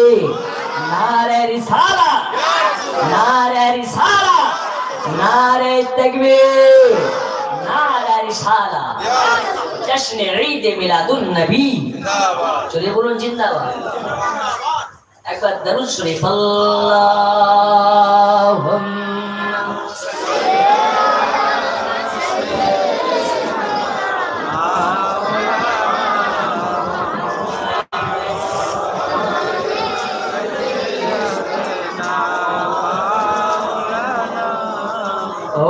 নারে রিসালাত, নারে রিসালাত, নারে তাকবীর, নারে রিসালাত, জশ্নে ঈদ মিলাদুন নবী, চলে বলুন জিন্দাবাদ। একবার দরুদ শরীফ আল্লাহুম্মা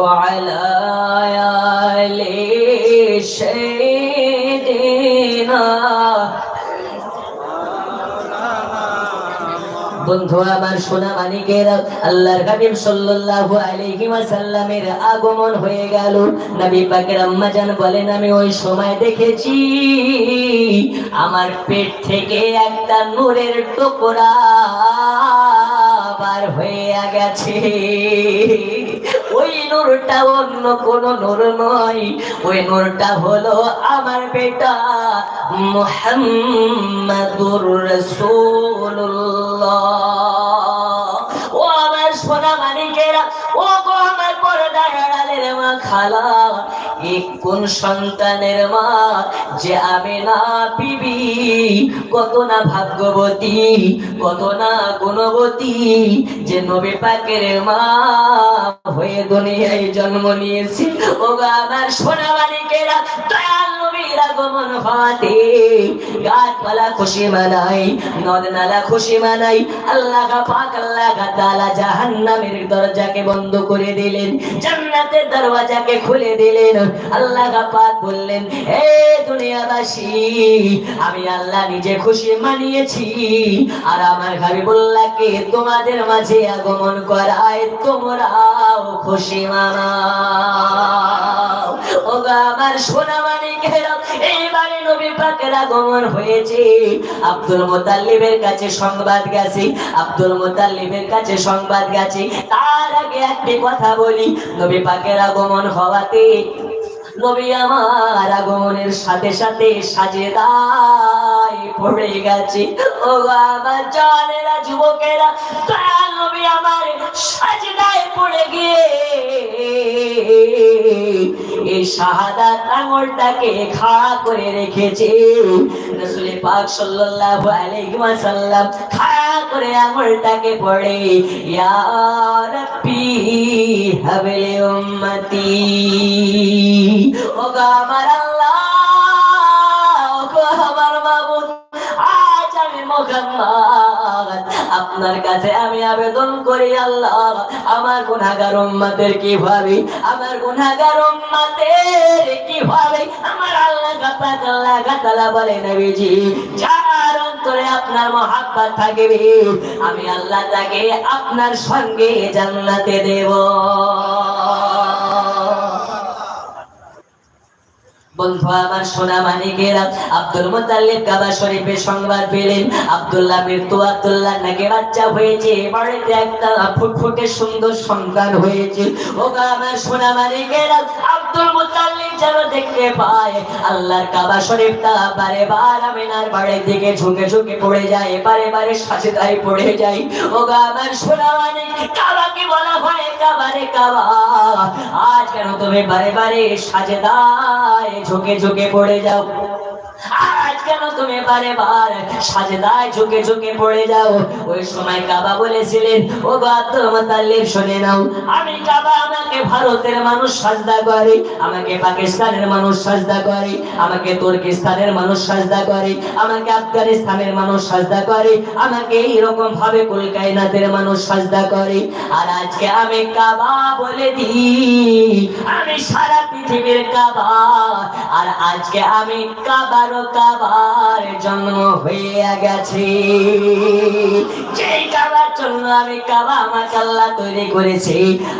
وعلى آل سيدنا। বন্ধু আমার সোনা মানিকেরা, আল্লাহর হাবিব সাল্লাল্লাহু আলাইহি ওয়াসাল্লামের আগমন হয়ে গেল। নবী পাকের আম্মা জান বলেন আমি ওই সময় দেখেছি আমার পেট থেকে একটা নূরের টুকরা বার হয়ে গেছে। ওই নূরটা অন্য কোন নূর নয়, ওই নূরটা হলো আমার বেটা মুহাম্মাদুর রাসূলুল্লাহ। ও আমার সোনা মানিকেরা, ও গো আমার পর্দার আড়ালের মা খালা, এই কোন সন্তানের মা যে আমেনা বিবি কত না ভাগ্যবতী, কত না গুণবতী, যে নবী পাকের মা হয়ে দুনিয়ায় জন্ম নিয়েছে। ও গো আমার সোনা মানিকেরা, দয়াল নবীর আগমন হওয়াতে গাছপালা খুশি মানাই, নদ নালা খুশি মানাই। আল্লাহ পাক আল্লাহ তাআলা জাহান্নামের দরজাকে বন্ধ করে দিলেন, জান্নাতের দরওয়াজাকে খুলে দিলেন। আল্লাহ পাক বললেন হে দুনিয়াবাসী, আমি আল্লাহ নিজে খুশি মানিয়েছি, আর আমার হাবিবুল্লাহকে তোমাদের মাঝে আগমন করায় তোমরাও খুশি মানাও। ও গো আমার সোনা মানিকেরা, এইবারে নবী পাকের আগমন হয়েছে। আব্দুল মুতাল্লিবের কাছে সংবাদ গেছে, আব্দুল মুতাল্লিবের কাছে সংবাদ গেছে। তার আগে একটি কথা বলি, নবী পাকের আগমন হওয়াতে নবী আমার আগমনের সাথে সাথে সাজেদায় পড়ে গেছে। ও আমার জানেরা, যুবকেরা, দয়াল নবী আমার সাজেদায় পড়ে গিয়ে এই শাহাদাত আঙ্গুলটাকে খাড়া করে রেখেছে। রাসূল পাক সাল্লাল্লাহু আলাইহি ওয়াসাল্লাম খাড়া করে আঙ্গুলটাকে পড়ে, ইয়া রাব্বি হাবলি উম্মতি। ও আমার আল্লাহ, ও আমার মাবুদ, আজ আমি মুহাম্মদ আপনার কাছে আমি আবেদন করি, আল্লাহ আমার গুনাহগার উম্মতের কিভাবে, আমার গুনাহগার উম্মতের কিভাবে আমার আল্লাহ তাআলা বলে, নবীজি যার অন্তরে আপনার মহব্বত থাকবে আমি আল্লাহ তাকে আপনার সঙ্গে জান্নাতে দেব। বন্ধু আমার, সোনা মানিকেরা, আব্দুল মুত্তালিব কাবা শরীফে সংবাদ পেলেন আব্দুল্লাহ মৃত্যু, আব্দুল্লাহ নাকি বাচ্চা হয়েছে, বাড়িতে একটা ফুটফুটে সুন্দর সন্তান হয়েছে। ও আমার সোনা মানিকেরা, আব্দুল মুত্তালিব যেন দেখতে পায় আল্লাহর কাবা শরীফটা বারে বার আমিনার বাড়ির দিকে ঝুঁকে ঝুঁকে পড়ে যায়, বারে বারে সাজদায় পড়ে যায়। ও আমার সোনা মানিক, কাবাকে বলা হয় কাবারে কাবা, আজ কেন তুমি বারে বারে সাজদায় ঝুঁকে ঝুঁকে পড়ে যাও? আজ কেন তুমি বারে বার সাজদায় ঝুঁকে ঝুঁকে পড়ে যাও? ওই সময় কাবা বলেছিলেন, ও আব্দুল মুত্তালিব শুনে নাও, আমি কাবা, আমাকে ভারতের মানুষ সাজদা করে, আমাকে পাকিস্তানের মানুষ সাজদা করে, আমাকে তুর্কিস্তানের মানুষ সাজদা করে, আমাকে আফগানিস্তানের মানুষ সাজদা করে, আমাকে এইরকম ভাবে কুল কায়নাতের মানুষ সাজদা করে। আর আজকে আমি কাবা বলে দিই, আমি সারা পৃথিবীর কাবা। আর আজকে আমি কাবার জন্ম হয়ে গেছে। যেই কাবার জন্য আমি কাবা আমাকে আল্লাহ তৈরি করেছে,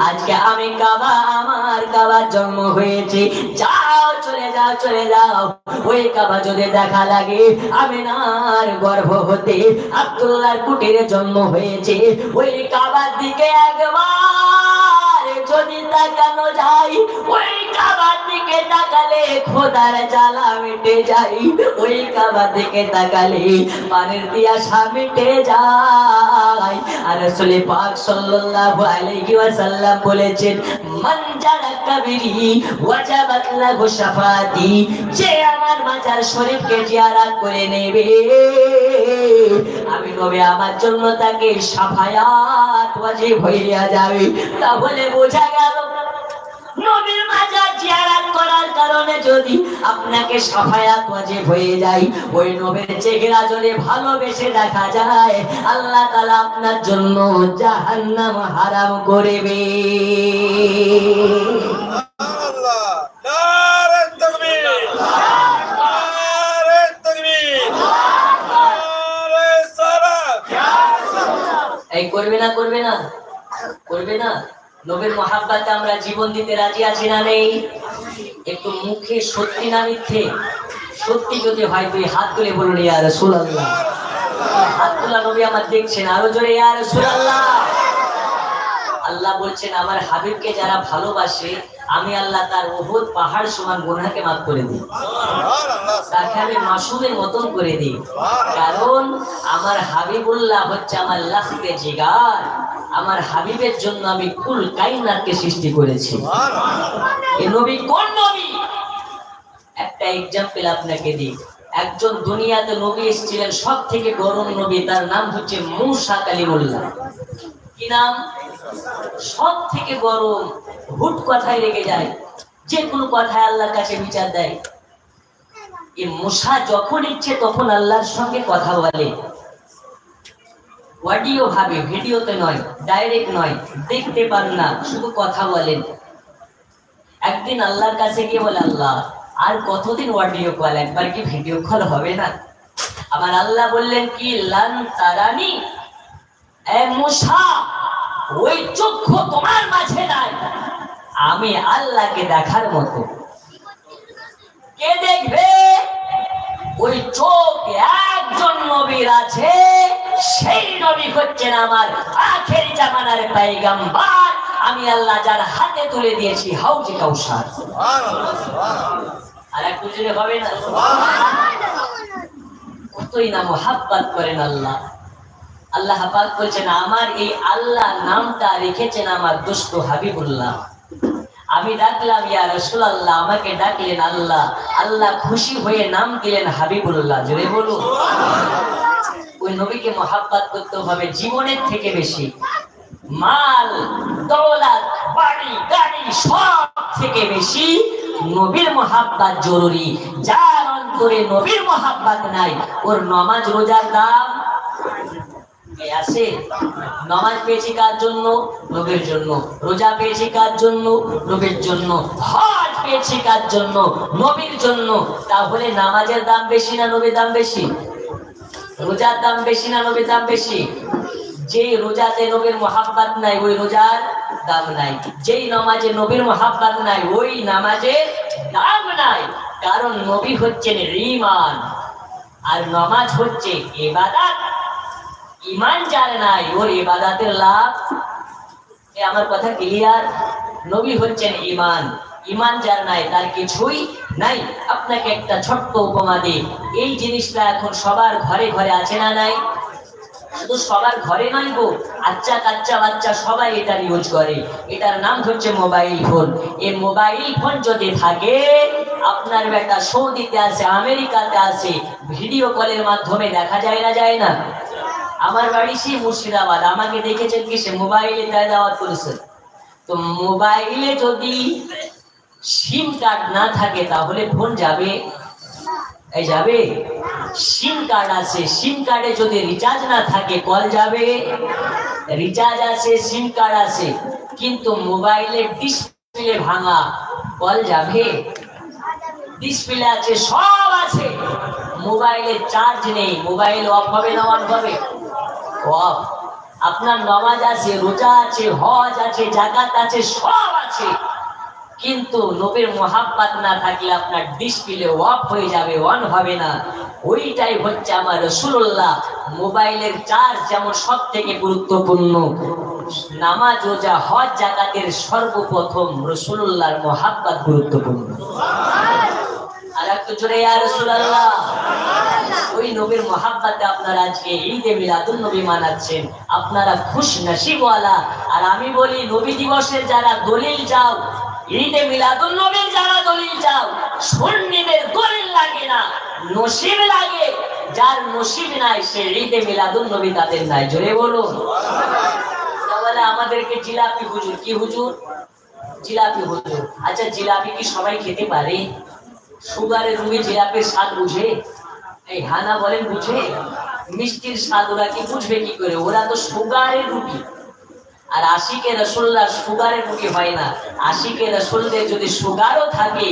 আজকে আমি কাবা, আমার কাবার জন্ম হয়েছে। যাও, চলে যাও, চলে যাও। ওই কাবা যদি দেখা লাগে আমিনার গর্ভ হতে আব্দুল্লাহর কুটিরে জন্ম হয়েছে, ওই কাবার দিকে একবার যদি তাকানো যায়, ওই কাবার দিকে তাকালে খোদার জ্বালা মিটে যায়, ওই কাবা দিকে তাকালে পানির পিয়াসা মিটে যায়। আর রাসূল পাক সাল্লাল্লাহু আলাইহি ওয়াসাল্লাম বলেছেন, মান জারা কাবরি ওয়াজাবাত লাহু শাফাতি, যে আমার মাজার শরীফকে জিয়ারত করে নেবে আমি নবী আমার জন্য তাকে শাফায়াত ওয়াজিব হইয়া যাবে। তাহলে বোঝা গেল নবীর মাজার জিয়ারত করার কারণে যদি আপনাকে শাফায়াত ওয়াজিব হয়ে যায়, ওই নবীর চেহারা যদি ভালোবেসে দেখা যায়, আল্লাহ তাআলা আপনার জন্য জাহান্নাম হারাম করবে। আল্লাহ, নারে তাকবীর, নারে তাকবীর, নারে সালাত। এই করবে না, করবে না, করবে না? নবীর মহাব্বতে আমরা জীবন দিতে রাজি আছি না নেই? একটু মুখে সত্যি না মিথ্যে? সত্যি যদি হয় তুই হাত তুলে বলুন, ইয়া রাসূলুল্লাহ। হাত তোলা নবী আমার দেখছেন, আরো জোরে ইয়া রাসূলুল্লাহ। আল্লাহ বলছেন, আমার হাবিবকে যারা ভালোবাসে আমি আল্লাহ তার উহুদ পাহাড় সমান গুনাহকে মাফ করে দিই, তাকে আমি মাসুমের মতন করে দিই। কারণ আমার হাবিবুল্লাহ হচ্ছে আমার লাখতে জিগার, আমার হাবিবের জন্য আমি কুল কায়নাতকে সৃষ্টি করেছি। এই নবী কোন নবী? একটা এক্সাম্পল আপনাকে দিই। একজন দুনিয়াতে নবী এসেছিলেন, সব থেকে গরম নবী, তার নাম হচ্ছে মূসা কালিমুল্লাহ। কি নাম? সব থেকে গরম, হুট কথায় রেগে যায়, যে কোনো কথায় আল্লাহর কাছে বিচার দেয়। এই মূসা যখন ইচ্ছে তখন আল্লাহর সঙ্গে কথা বলে, অডিও ভাবে, ভিডিওতে নয়, ডাইরেক্ট নয়, দেখতে পান না, শুধু কথা বলেন। একদিন আল্লাহর কাছে গিয়ে বলে, আল্লাহ আর কতদিন অডিও কল, একবার কি ভিডিও কল হবে না? আমার আল্লাহ বললেন কি, লান তারানি, এ মূসা ওই চক্ষু তোমার মাঝে নাই, আমি আল্লাহকে দেখার মতো। কে দেখবে? ওই চোখ একজন নবীর আছে, সেই নবী হচ্ছেন আমার আখেরি জামানার পয়গম্বর, আমি আল্লাহ যার হাতে তুলে দিয়েছি হাউজে কাউসার। আর একটু জোরে হবে না? কতই না মুহাব্বত করেন আল্লাহ। আল্লাহ পাক বলছেন আমার এই আল্লাহ নামটা রেখেছেন আমার দোস্ত হাবিবুল্লাহ। আমি ডাকলাম ইয়া রাসূলুল্লাহ, আমাকে ডাকলেন আল্লাহ। আল্লাহ খুশি হয়ে নাম দিলেন হাবিবুল্লাহ। জোরে বলুন। ওই নবীকে মুহাব্বত করতে হবে জীবনের থেকে বেশি। মাল দৌলত বাড়ি গাড়ি সব থেকে বেশি নবীর মুহাব্বত জরুরি। যার অন্তরে নবীর মুহাব্বত নাই, ওর নামাজ রোজার দাম আছে। নামাজ পেয়েছি কার জন্য? নবীর জন্য। রোজা পেয়েছি কার জন্য? নবীর জন্য। হজ পেয়েছি কার জন্য? নবীর জন্য। তাহলে নামাজের দাম বেশি না নবীর দাম বেশি? রোজার দাম বেশি না নবীর দাম বেশি? যেই রোজাতে নবীর মুহাব্বত নাই ওই রোজার দাম নাই। যেই নামাজে নবীর মুহাব্বত নাই ওই নামাজের দাম নাই। কারণ নবী হচ্ছেন ঈমান আর নামাজ হচ্ছে ইবাদত। ঈমান যার নাই ওর ইবাদতের লাভ। আমার কথা ক্লিয়ার? নবী হচ্ছেন ঈমান, ঈমান যার নাই তার কিছুই নাই। আপনাকে একটা ছোট্ট উপমা দিই। এই জিনিসটা এখন সবার ঘরে ঘরে আছে না নাই? শুধু সবার ঘরে নয় গো, আচ্ছা কাচ্চা বাচ্চা সবাই এটা ইউজ করে। এটার নাম হচ্ছে মোবাইল ফোন। এই মোবাইল ফোন যদি থাকে, আপনার বেটা সৌদিতে আছে, আমেরিকাতে আছে, ভিডিও কলের মাধ্যমে দেখা যায় না? যায় না? আমার বাড়ি সেই মুর্শিদাবাদ। আমাকে দেখেছেন কি সে মোবাইলে দাওয়াত করেছে। তো মোবাইলে যদি সিম কার্ড না থাকে তাহলে ফোন যাবে? এই যাবে? সিম কার্ড আছে, সিম কার্ডে যদি রিচার্জ না থাকে কল যাবে? রিচার্জ আছে, সিম কার্ড আছে, কিন্তু মোবাইলের ডিসপ্লে ভাঙা, কল যাবে? ডিসপ্লে আছে, সব আছে, মোবাইলে চার্জ নেই, মোবাইল অফ হবে না অন হবে? অফ। আপনার নামাজ আছে, রোজা আছে, হজ আছে, যাকাত আছে, সব আছে, কিন্তু নবীর মুহাব্বত না থাকলে আপনার ডিসপ্লে অফ হয়ে যাবে, অন হবে না। ওইটাই হচ্ছে আমার রাসূলুল্লাহ। মোবাইলের চার্জ যেমন সব থেকে গুরুত্বপূর্ণ, নামাজ রোজা হজ যাকাতের সর্বপ্রথম রাসূলুল্লাহর মুহাব্বত গুরুত্বপূর্ণ। আর একটু জোরে ইয়া রাসূলুল্লাহ। ওই নবীর মুহাব্বতে আপনারা আজকে ঈদে মিলাদুন নবী মানাচ্ছেন, আপনারা খুশ নসিবওয়ালা। আর আমি বলি নবী দিবসের যারা দলিল চাও, ঈদে মিলাদুন নবীর যারা দলিল চাও, সুন্নিদের দলিল লাগে না, নসিব লাগে। যার নসিব নাই সে ঈদে মিলাদুন নবী তাদের নাই। জোরে বলুন। তাহলে আমাদেরকে জিলাপি হুজুর, কি হুজুর? জিলাপি হুজুর। আচ্ছা জিলাপি কি সবাই খেতে পারে? সুগারের রোগী জিলাপির স্বাদ বুঝে? এই হানা বলেন বুঝে? মিষ্টির স্বাদ ওরা কি বুঝবে কি করে? ওরা তো সুগারের রোগী। আর আশিকে রাসূলুল্লাহ সুগারের রোগী হয় না। আশিকে রাসূলদের যদি সুগারও থাকে,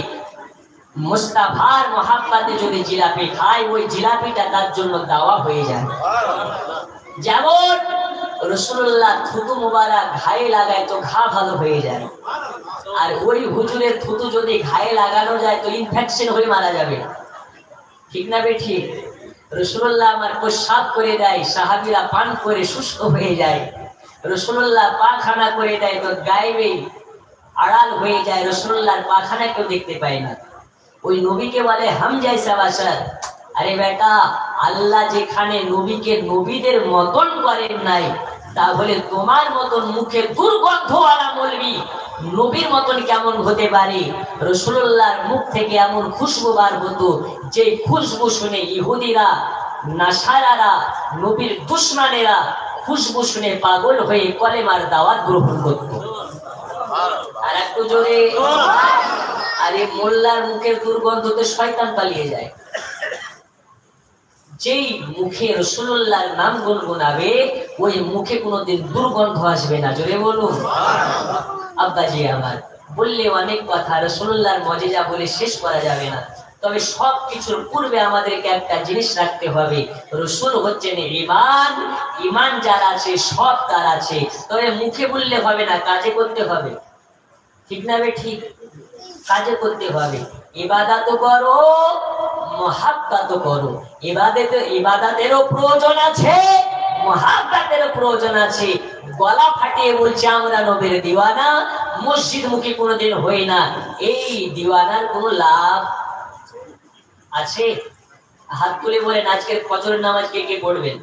মুস্তাফার মুহাব্বতে যদি জিলাপি খায়, ওই জিলাপিটা তার জন্য দাওয়া হয়ে যায়। যেমন রাসূলুল্লাহ থুতু মুবারক ঘায়ে লাগায় তো ঘা ভালো হয়ে যায়, আর ওই হুজুরের থুতু যদি ঘায়ে লাগানো যায় তো ইনফেকশন হয়ে মারা যাবে। ঠিক না বেঠিক? রাসূলুল্লাহ আমার প্রসাব করে দেয়, সাহাবীরা পান করে সুস্থ হয়ে যায়। রাসূলুল্লাহ পায়খানা করে দেয় তো গায়েবে আড়াল হয়ে যায়, রাসূলুল্লাহর পায়খানা কেউ দেখতে পায় না। ওই নবীকে বলে হামজাইসা বাশার। আরে বেটা, আল্লাহ যেখানে নবীকে নবীদের মতন করেন নাই, তাহলে তোমার মতন মুখে দুর্গন্ধওয়ালা মৌলবি নবীর মতন কেমন হতে পারে? রাসূলুল্লাহর মুখ থেকে এমন খুশবু বার হতো, যে খুশবু শুনে ইহুদিরা, নাসারারা, নবীর দুশমনেরা খুশবু শুনে পাগল হয়ে কলেমার দাওয়াত গ্রহণ করত। আর একটু জোরে। আরে মোল্লার মুখের দুর্গন্ধতে শয়তান পালিয়ে যায়। যেই মুখে রাসূলুল্লাহর নাম গুনগুনাবে, ওই মুখে কোনোদিন দুর্গন্ধ আসবে না। জোরে বলুন। আব্বাজি আমার বললে অনেক কথা, রাসূলুল্লাহর মুজিজা বলে শেষ করা যাবে না। তবে সব কিছুর পূর্বে আমাদেরকে একটা জিনিস রাখতে হবে, রাসূল হচ্ছেন ঈমান। ঈমান যার আছে সব তার আছে। তবে মুখে বললে হবে না, কাজে করতে হবে। ঠিক না বে ঠিক? কাজে করতে হবে। ইবাদত করো, মুহাব্বত করো। ইবাদতেরও প্রয়োজন আছে, মুহাব্বতের প্রয়োজন আছে। গলা ফাটিয়ে বলছে আমরা নবীর দিওয়ানা, মসজিদ মুখী কোনোদিন হই না, এই দিওয়ানার কোনো লাভ আছে? হাত তুলে বলেন আজকের ফজরের নামাজ কে কে পড়বেন?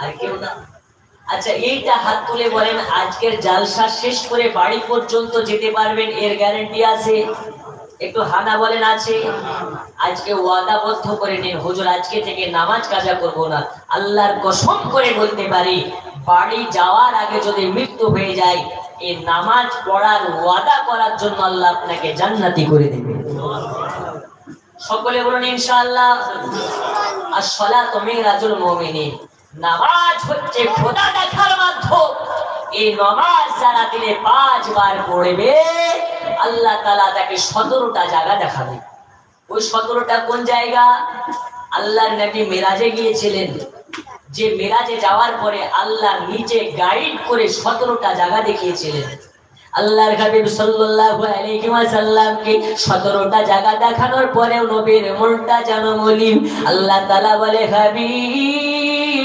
আর কেউ না? আচ্ছা এইটা হাত তুলে বলেন আজকের জালসা শেষ করে বাড়ি পর্যন্ত যেতে পারবেন, এর গ্যারান্টি আছে? একটু হানা বলেন আছে? আজকে ওয়াদাবদ্ধ করে নিন, হুজুর আজকে থেকে নামাজ কাজা করব না। আল্লাহর কসম করে বলতে পারি বাড়ি যাওয়ার আগে যদি মৃত্যু হয়ে যায়, এই নামাজ পড়ার ওয়াদা করার জন্য আল্লাহ আপনাকে জান্নাতি করে দেবে। সকলে বলুন ইনশাআল্লাহ। আস-সালাতু মিরাজুল মুমিনিন, নামাজ হচ্ছে খোদা দেখার মাধ্যম। এই নামাজ যারা দিনে 5 বার পড়বে আল্লাহ তাআলা তাকে 17টা জায়গা দেখাবে। ওই 17টা কোন জায়গা? আল্লাহর নবী মেরাজে গিয়েছিলেন, যে মেরাজে যাওয়ার পরে আল্লাহ নিজে গাইড করে 17টা জায়গা দেখিয়েছিলেন। আল্লাহর হাবিব সাল্লাল্লাহু আলাইহি ওয়াসাল্লামকে 17টা জায়গা দেখানোর পরেও নবীর মনটা যেন মলিন। আল্লাহ তাআলা বলে হাবিব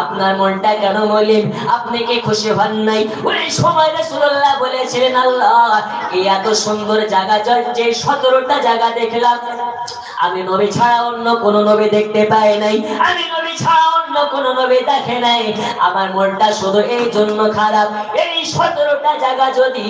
আপনার মনটা কেন মলিন, আপনি কি খুশি হন নাই? ওই সময় রাসূলুল্লাহ বলেছিলেন আল্লাহ এই এত সুন্দর জায়গা যে 17টা জায়গা দেখলাম, আমি নবী ছাড়া অন্য কোন নবী দেখতে পাই নাই, আমি নবী ছাড়া অন্য কোন নবী দেখে নাই। আমার মনটা শুধু এই জন্য খারাপ, এই 17টা জায়গা যদি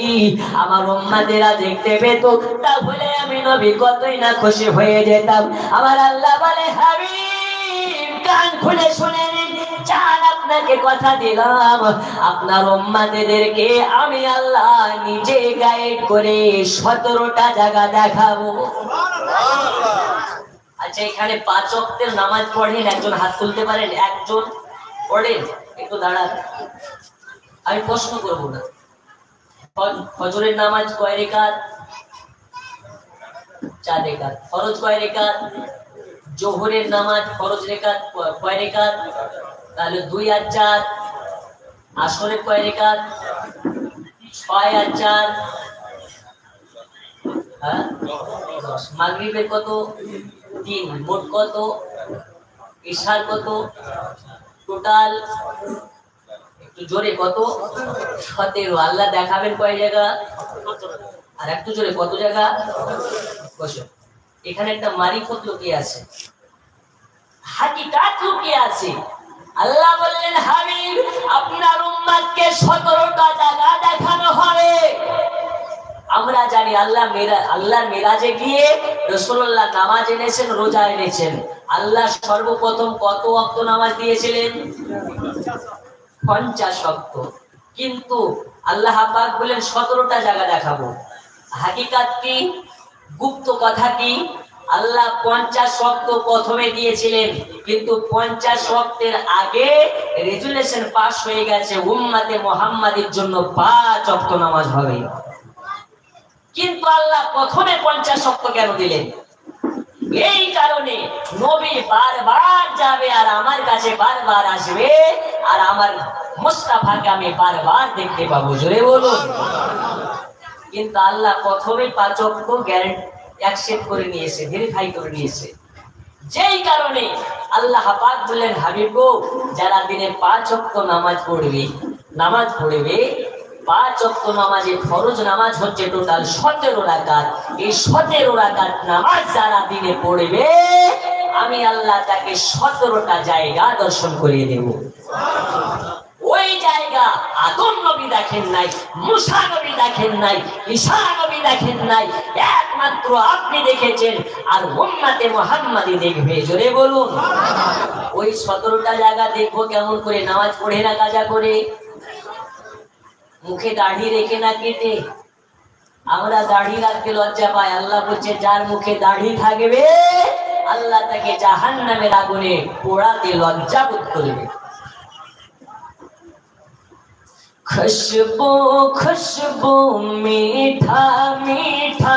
আমার উম্মতেরা দেখতে পেত তাহলে আমি নবী কতই না খুশি হয়ে যেতাম। আমার আল্লাহ বলে হাবিব কান খুলে শুনে নিন, জান আপনাকে কথা দিলাম আপনার উম্মতদেরকে আমি আল্লাহ নিজে গাইড করে 17টা জায়গা দেখাবো। আচ্ছা এখানে 5 ওয়াক্তের নামাজ পড়েন, একজন হাত তুলতে পারেন? একজন পড়েন? একটু দাঁড়ান, আমি প্রশ্ন করব না। ফজরের নামাজ কয় রাকাত? 4 রাকাত। ফরজ কয় রাকাত? জোহরের নামাজ ফরজ রাকাত কয় রাকাত? তাহলে 2 আর 4। আসরের কয় রাকাত? 6 আর 4 হ্যাঁ 10। মাগরিবের কত? 3। মোট কত? ইশার কত? টোটাল একটু জোরে কত? 17। আল্লাহ দেখাবেন কয় জায়গা? আর একটু জোরে কত জায়গা? বসো। এখানে একটা মারিফত লুকিয়ে আছে, হাকিকাত লুকিয়ে আছে। আল্লাহ বললেন হাবিব আপনার উম্মতকে 17টা জায়গা দেখানো হবে। আমরা জানি আল্লাহর মিরাজে গিয়ে রাসূলুল্লাহ নামাজ এনেছেন, রোজা এনেছেন। আল্লাহ সর্বপ্রথম কত ওয়াক্ত নামাজ দিয়েছিলেন? 50 ওয়াক্ত। কিন্তু আল্লাহ পাক বলেন 17টা জায়গা দেখাবো। হাকিকাত কি? গুপ্ত কথা কি? আল্লাহ 50 ওয়াক্ত প্রথমে দিয়েছিলেন, কিন্তু 50 ওয়াক্তের আগে রেজুলেশন পাস হয়ে গেছে উম্মতে মুহাম্মাদের জন্য 5 ওয়াক্ত নামাজ হবে। কিন্তু আল্লাহ প্রথমে 50 ওয়াক্ত কেন দিলেন? এই কারণে নবী বারবার যাবে আর আমার কাছে বারবার আসবে, আর আমার মুস্তাফাকে আমি বারবার দেখতে পাবো। জোরে বলুন। কিন্তু আল্লাহ প্রথমে 5 ওয়াক্ত গ্যারান্টি অ্যাকসেপ্ট করে নিয়েছে, ভেরিফাই করে নিয়েছে। যেই কারণে আল্লাহ পাক বললেন হাবিব গো যারা দিনে 5 ওয়াক্ত নামাজ পড়বে 5 ওয়াক্ত নামাজে ফরজ নামাজ হচ্ছে টোটাল 17 রাকাত। এই 17 রাকাত নামাজ যারা দিনে পড়বে আমি আল্লাহ তাকে 17টা জায়গা দর্শন করিয়ে দেব। ওই জায়গা আদম নবী দেখেন নাই, মুসা নবী দেখেন নাই, ঈসা নবী দেখেন নাই, একমাত্র আপনি দেখেছেন আর উম্মতে মুহাম্মাদি দেখবে। জোরে বলুন। ওই 17টা জায়গা দেখবো কেমন করে? নামাজ পড়ে না কাজা করে, মুখে দাড়ি রেখে না কেটে। আমরা দাড়ি রাখতে লজ্জা পাই, আল্লাহ বলছে যার মুখে দাড়ি থাকবে আল্লাহ তাকে জাহান্নামের আগুনে পোড়াতে লজ্জা বোধ করবে। খুশবু খুশবু মিঠা মিঠা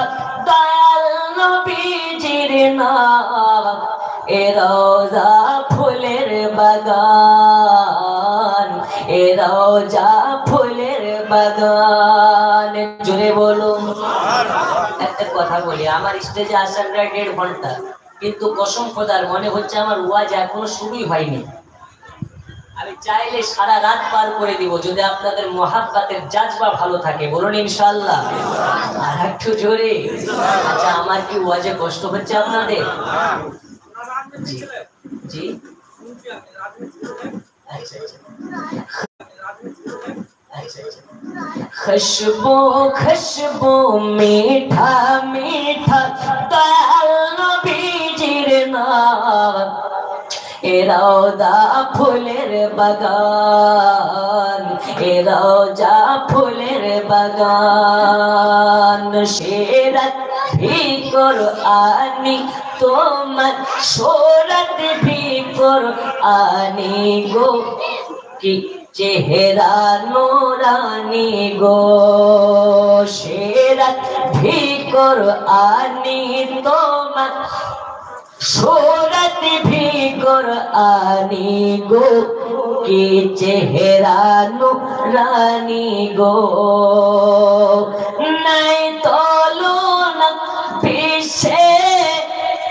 দয়াল নবীজির নাম, এ রওজা ফুলের বাগান, এ রওজা ফুলের বাগান। জোরে বলুন। একটা কথা বলি, আমার স্টেজে আসার প্রায় 1.5 ঘন্টা, কিন্তু কসম খোদার মনে হচ্ছে আমার ওয়াজ এখনো শুরুই হয়নি। আমি চাইলে সারা রাত পার করে দিব যদি আপনাদের মহাব্বতের জাজবা ভালো থাকে, বলুন ইনশাআল্লাহ। আর একটু জোরে। আচ্ছা, আমার কি ওয়াজে কষ্ট হচ্ছে আপনাদের? জি, खुशबू खुशबू मीठा मीठा दयाल नबीजिर नाम ए रौदा फुलेर बागान ए रौजा फुलेर बागान शेरत भी कुरआनी তোমার সুরত भी कुरआनी गो কি চেহারা নুরানি গো শেরাত ভি কুরআনি তোমার সুরত ভি কুরআনি গো কি চেহারা নুরানি গো নাই তুলনা পিছে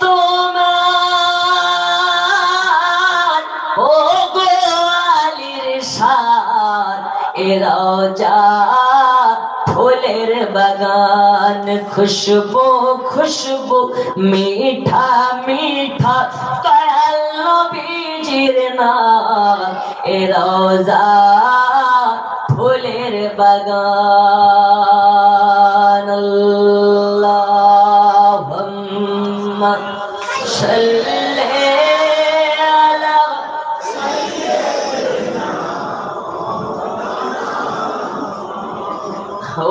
তোমার ও রওজা ফুলের বাগান খুশবু খুশবু মিঠা মিঠা দয়াল নবীজির নাম এ রওজা ফুলের বাগান আল্লাহুম্মা সাল্লি আলা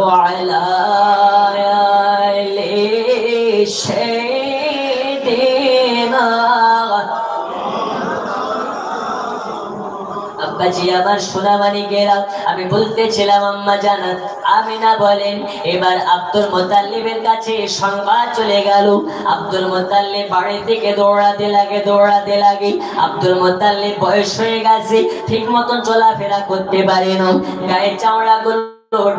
وعلى آل سيدنا আব্বাজি আমার সোনামানিকেরা, আমি বলতেছিলাম আম্মা জানাত আমিনা বলেন এবার আব্দুল মুত্তালিবের কাছে সংবাদ চলে গেল। আব্দুল মুত্তালিব বাড়ি থেকে দৌড়াতে লাগে। আব্দুল মুত্তালিব বয়স হয়ে গেছে, ঠিক মতন চলাফেরা করতে পারে না, গায়ের চামড়াগুলো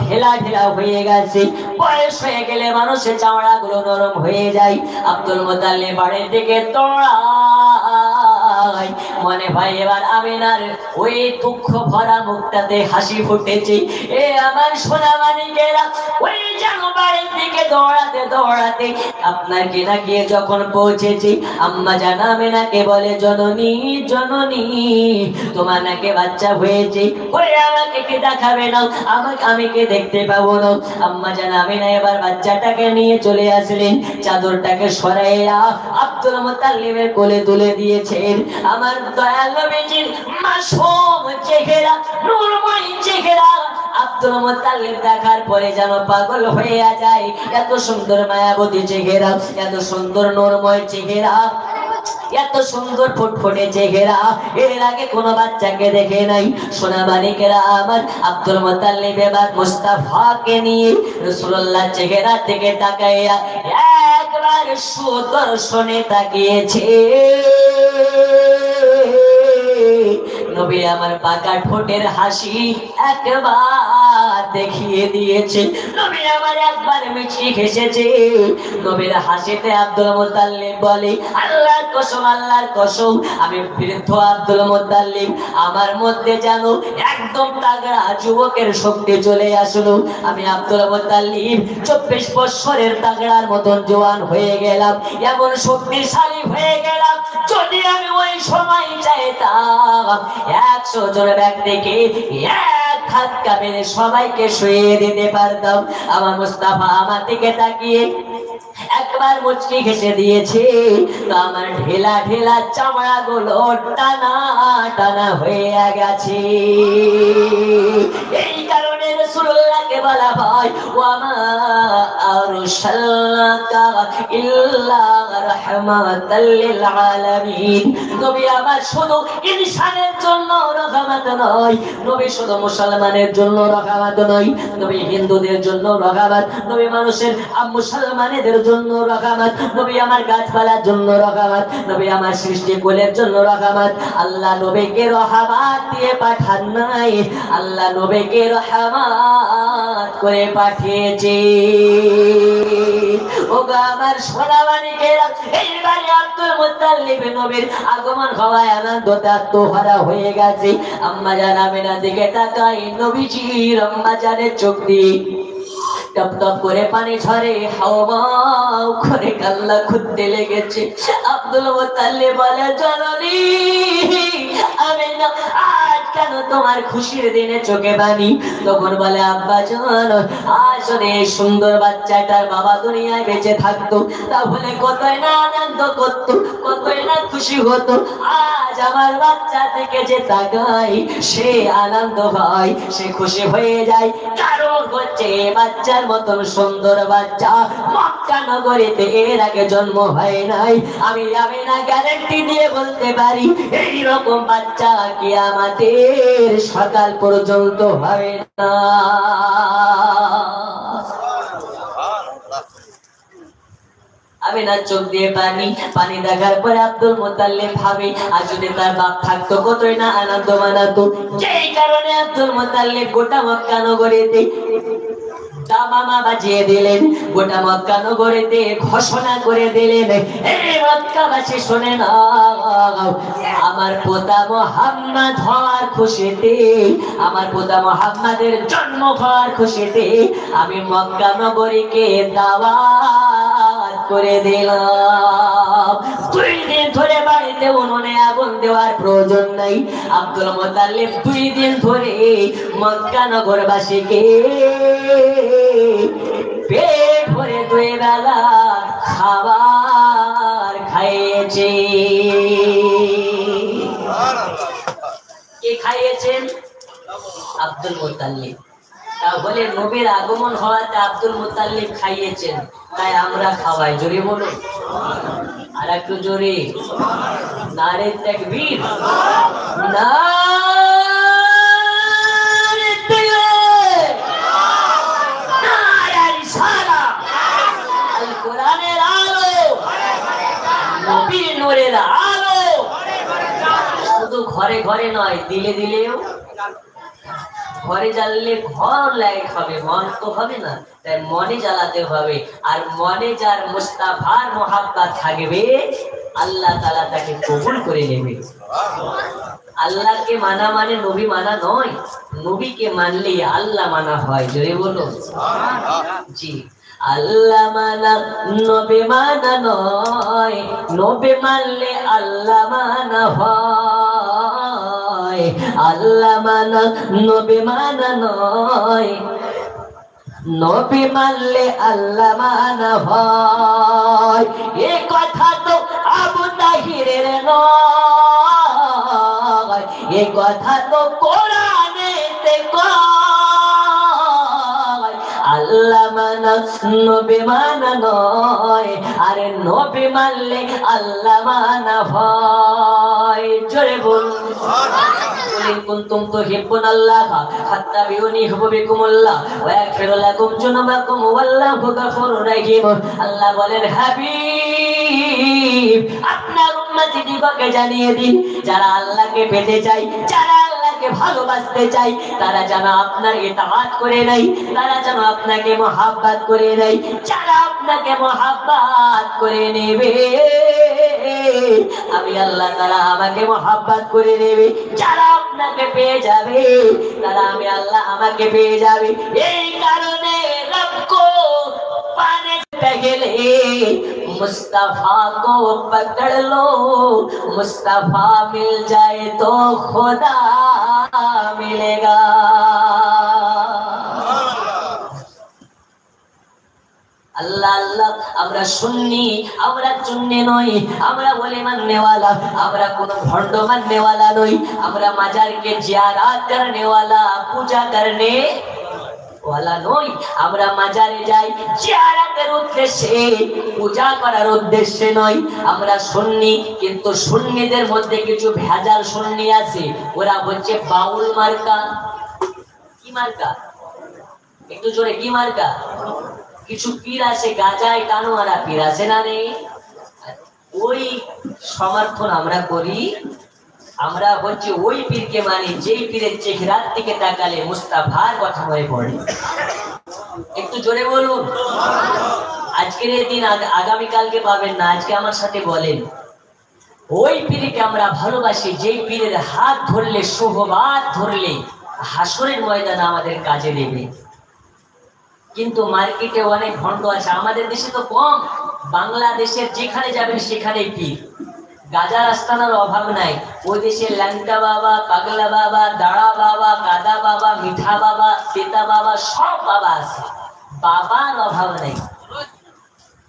ঢেলা ঢেলা হয়ে গেছে। বয়স হয়ে গেলে মানুষের চামড়া গুলো নরম হয়ে যায়। আব্দুল মুত্তালিব বাড়ির দিকে দৌড়ায়, মনে হয় এবার আমিনার ওই দুঃখ ভরা মুখটাতে হাসি ফুটেছে। এ আমার সোনামানিকেরা, ওই যেন বাড়ির দিকে দৌড়াতে দৌড়াতে আপনার কিনা গিয়ে যখন পৌঁছেছি, আম্মা জান আমিনাকে বলে জননী জননী তোমার নাকি বাচ্চা হয়েছে, ওই আমাকে কি দেখাবে না, আমি কে দেখতে পাবো না। আম্মা জান আমিনা এবার বাচ্চাটাকে নিয়ে চলে আসলেন, চাদরটাকে সরাইয়া আব্দুল মুত্তালিবের কোলে তুলে দিয়েছেন। আমার দয়াল নবীজির মাসুম চেহারা, নূরময় চেহারা আব্দুল মুত্তালিব দেখার পরে যেন পাগল হয়ে যায়। এত সুন্দর মায়াবতী চেহারা, এত সুন্দর নূরময় চেহারা, এত সুন্দর ফুটফুটে চেহারা এর আগে কোনো বাচ্চাকে দেখে নাই। সোনামানিকেরা আমার, আব্দুল মুত্তালিব এবার মুস্তাফাকে নিয়ে রাসূলুল্লাহ চেহারার দিকে তাকাইয়া একবার সুদর্শনে তাকিয়েছে। নবী আমার পাকা ঠোঁটের হাসি একবার দেখিয়ে দিয়েছে। নবী আমার একবার মিষ্টি হেসেছে। নবীর হাসিতে আব্দুল মুত্তালিব বলে আল্লাহর কসম, আল্লাহর কসম, আমি বৃদ্ধ আব্দুল মুত্তালিব, আমার মধ্যে যেন একদম তাগড়া যুবকের শক্তি চলে আসলো। আমি আব্দুল মুত্তালিব 24 বছরের তাগড়ার মতন জওয়ান হয়ে গেলাম, এমন শক্তিশালী হয়ে গেলাম। যদি আমি ওই সময় চাইতাম 100 জন ব্যক্তিকে এক হাত কামড়ে সবাইকে শুয়ে দিতে পারতাম। আমার মুস্তাফা আমার দিকে তাকিয়ে একবার মুচকি ঘেঁষে দিয়েছে, তো আমার ঢেলা ঢেলা চামড়া গুলো টানা টানা হয়ে গেছে। এই কারণে রাসূলুল্লাহকে বলা হয় ওয়ামা আরসালনাকা ইল্লা রাহমাতাল লিল আলামিন। নবী আমার শুধু ইনসানের জন্য রহমত নয়, নবী শুধু মুসলমানের জন্য রহমত নয়, নবী হিন্দুদের জন্য রহমত, নবী মানুষের মুসলমানদের জন্য রহমত, নবী আমার গাছপালার জন্য রহমত, নবী আমার সৃষ্টি কুলের জন্য রহমত। আল্লাহ নবীকে রহমত দিয়ে পাঠান নাই, আল্লাহ নবীকে রহমত করে পাঠিয়েছে। ও গো আমার সোনামানিকেরা, এইবারে আব্দুল মুত্তালিব নবীর আগমন হওয়ায় আনন্দতে আত্মহারা হয়ে গেছে। আম্মা জান আমিনার দিকে তাকাই, নবীজির আম্মা জানের চোখ দিয়ে টপ টপ করে পানি ঝরে, হাওয়াও করে কান্না খুঁজতে লেগেছে। আব্দুল মুত্তালিব বলে, জননী আমি না আজ কেন তোমার খুশির দিনে চোখে পানি? তখন বলে, আব্বা জান আসলে এই সুন্দর বাচ্চাটার বাবা দুনিয়ায় বেঁচে থাকতো তাহলে কতই না আনন্দ করতো, কতই না খুশি হতো। আজ আমার বাচ্চা থেকে যে তাকাই সে আনন্দ হয়, সে খুশি হয়ে যায়। কারণ হচ্ছে বাচ্চার মতন সুন্দর বাচ্চা মক্কা নগরীতে এর আগে জন্ম হয় নাই। আমি না গ্যারান্টি দিয়ে বলতে পারি এইরকম বাচ্চা কিয়ামতের সকাল পর্যন্ত হবে না। আমি না চোখ দিয়ে পানি দেখার পরে আব্দুল মুত্তালিব ভাবে আর যদি তার বাপ থাকতো কতই না আনন্দ মানাতো। যেই কারণে আব্দুল মুত্তালিব গোটা মক্কা নগরীতে দামামা বাজিয়ে দিলেন, গোটা মক্কা নগরীতে ঘোষণা করে দিলেন, এই মক্কাবাসী শুনে নাও, আমার পোতা মুহাম্মদ হওয়ার খুশিতে, আমার পোতা মুহাম্মাদের জন্ম হওয়ার খুশিতে আমি মক্কা নগরীকে দাওয়াত করে দিলাম। 2 দিন ধরে বাড়িতে উনুনে আগুন দেওয়ার প্রয়োজন নাই। আব্দুল মুত্তালিব 2 দিন ধরে মক্কা নগরবাসীকে পেট ভরে 2 বেলা খাবার খাইয়েছে। কে খাইয়েছেন? Abdul Muttalib. তাহলে নবীর আগমন হওয়াতে আব্দুল মুত্তালিব খাইয়েছেন, তাই আমরা খাওয়াই। জোরে বলুন, আর একটু জোরে, নারে তাকবীর, নারে তাকবীর, নারে রিসালাত। আল কোরআনের আলো, নবীর নূরের আলো শুধু ঘরে ঘরে নয়, দিলে দিলেও। ঘরে জ্বাললে ঘর লাইট হবে, মন তো হবে না, তাই মনে জ্বালাতে হবে। আর মনে যার মুস্তাফার মোহাব্বত থাকবে আল্লাহ তাআলা তাকে কবুল করে নেবে। আল্লাহকে মানা মানে নবী মানা নয়, নবীকে মানলে আল্লাহ মানা হয়। জোরে বলো জি। আল্লাহ মানা নবী মানা নয়, নবী মানলে আল্লাহ মানা হয়। আল্লাহ মানা নবী মানা নয়, নবী মানলে আল্লাহ মানা হয়। এ কথা তো আবু তাহিরের নয়, এ কথা তো কোরআনেতে কয়। আল্লাহ মানা নবী মানা নয়, আরে নবী মানলে আল্লাহ মানা হয়। জোরে বলুন, কুনতুম তুহিব্বুনাল্লাহ ফাত্তাবিউনি ইউহিব্বুকুমুল্লাহ ওয়া ইয়াগফির লাকুম যুনুবাকুম ওয়াল্লাহু গফুরুর রহিম। আল্লাহ বলেন, হাবিব আপনার উম্মতদিগকে জানিয়ে দিন, যারা আল্লাহকে পেতে চায়, যারা আল্লাহকে ভালোবাসতে চায়, তারা যেন আপনার ইতাআত করে নেয়, তারা যেন আপনাকে মহব্বত করে নেয়। যারা আপনাকে মহব্বত করে নেবে আমি আল্লাহ তাআলা আমাকে মহব্বত করে নেবে। যারা আপনাকে পেয়ে যাবে তারা আমি আল্লাহ আমাকে পেয়ে যাবে। এই কারণে রবকো পানে গেলে मुस्तफा को पकड़ लो, मुस्तफा मिल जाए तो खुदा मिलेगा। আল্লাহ আল্লাহ আমরা সুন্নি, আমরা চুন্নি নই, আমরা বলে মাননেওয়ালা, আমরা কোন ভণ্ড মাননেওয়ালা নই, আমরা মাজারকে জিয়ারাত করনেওয়ালা, পূজা করনে ওয়ালা নই। আমরা মাজারে যাই জিয়ারাতের উদ্দেশ্যে, পূজা করার উদ্দেশ্যে নয়। আমরা সুন্নি, কিন্তু সুন্নিদের মধ্যে কিছু ভেজাল সুন্নি আছে, ওরা হচ্ছে বাউল মার্কা। কি মার্কা? একটু জোরে, কি মার্কা? কিছু পীর আছে গাজায় টানোয়ারা পীর আছে না নেই? ওই সমর্থন আমরা করি আমরা বলছি ওই পীরকে মানি যেই পীরের চেহারার দিকে তাকালে মুস্তাফার কথা মনে পড়ে। একটু জোরে বলুন। আজকের এই দিন আগামীকালকে পাবেন না, আজকে আমার সাথে বলেন ওই পীরকে আমরা ভালোবাসি যেই পীরের হাত ধরলে, সোহবাত ধরলে হাসরের ময়দানে আমাদের কাজে দেবে। কিন্তু মার্কেটে অনেক ভণ্ড আছে, আমাদের দেশে তো কম, বাংলাদেশের যেখানে যাবেন সেখানেই পীর। গাজা রাস্তানার অভাব নাই, ওই দেশে ল্যাংটা বাবা, পাগলা বাবা, দাঁড়া বাবা, গাদা বাবা, মিঠা বাবা, পেতা বাবা, সব বাবা আছে, বাবার অভাব নেই।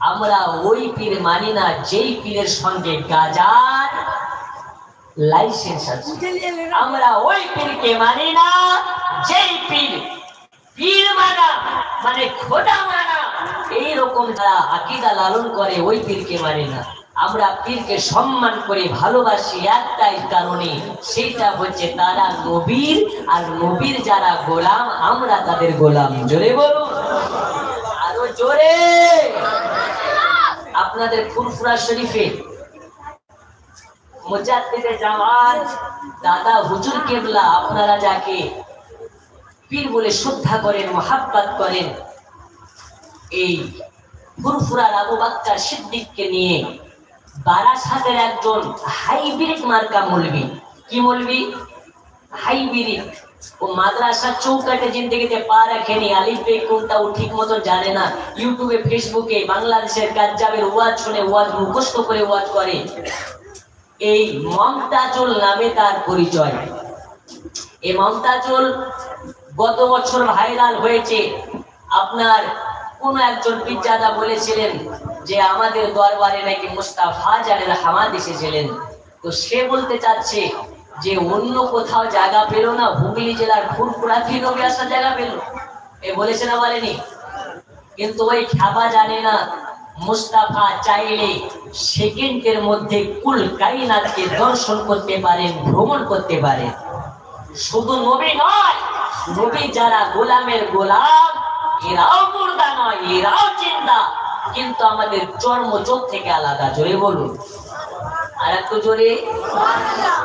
আমরা ওই পীর মানি না যেই পীরের সঙ্গে গাজার লাইসেন্স আছে। আমরা ওই পীরকে মানি না যেই পীর, পীর মানা মানে খোদা মানা, এইরকম যারা আকীদা লালন করে ওই পীরকে মানি না। আমরা পীরকে সম্মান করে ভালোবাসি একটাই কারণে, সেটা হচ্ছে তারা নবীর, আর নবীর যারা গোলাম আমরা তাদের গোলাম। জোরে বলুন, আরো জোরে। আপনাদের ফুরফুরা শরীফে মুজাদ্দিদে জামাত দাদা হুজুর কেবলা, আপনারা যাকে পীর বলে শ্রদ্ধা করেন, মহাব্বত করেন, এই ফুরফুরার আবু বকর সিদ্দিককে নিয়ে বারাসাতের একজন হাইব্রিড মার্কা মৌলবি, কি মৌলবি? হাইব্রিড। ও মাদ্রাসার চৌকাটে জিন্দেগিতে পা রাখেনি, আলিফ বে কোনটা ও ঠিক মতো জানে না, ইউটিউবে ফেসবুকে বাংলাদেশের কাজ্জাবের ওয়াজ শুনে ওয়াজ মুখস্থ করে ওয়াজ করে। এই মমতাজুল নামে তার পরিচয়। এই মমতাজুল গত বছর ভাইরাল হয়েছে। আপনার কোন একজন পিজ্জাদা বলেছিলেন যে আমাদের দরবারে নাকি মুস্তাফা জানের হামাদ এসেছিলেন। তো সে বলতে চাচ্ছে যে অন্য কোথাও জায়গা পেল না, হুগলি জেলার ফুরফুরাতে নবী আসার জায়গা পেল। এ বলেছে না বলেনি? কিন্তু ওই খাবা জানে না মুস্তাফা চাইলে সেকেন্ডের মধ্যে কুল কায়নাতকে দর্শন করতে পারেন, ভ্রমণ করতে পারেন। শুধু নবী নয়, নবী যারা গোলামের গোলাম এরাও মুর্দা নয়, এরাও জিন্দা, কিন্তু আমাদের চর্ম চোখ থেকে আলাদা। জোরে বলুন, আর একটু জোরে।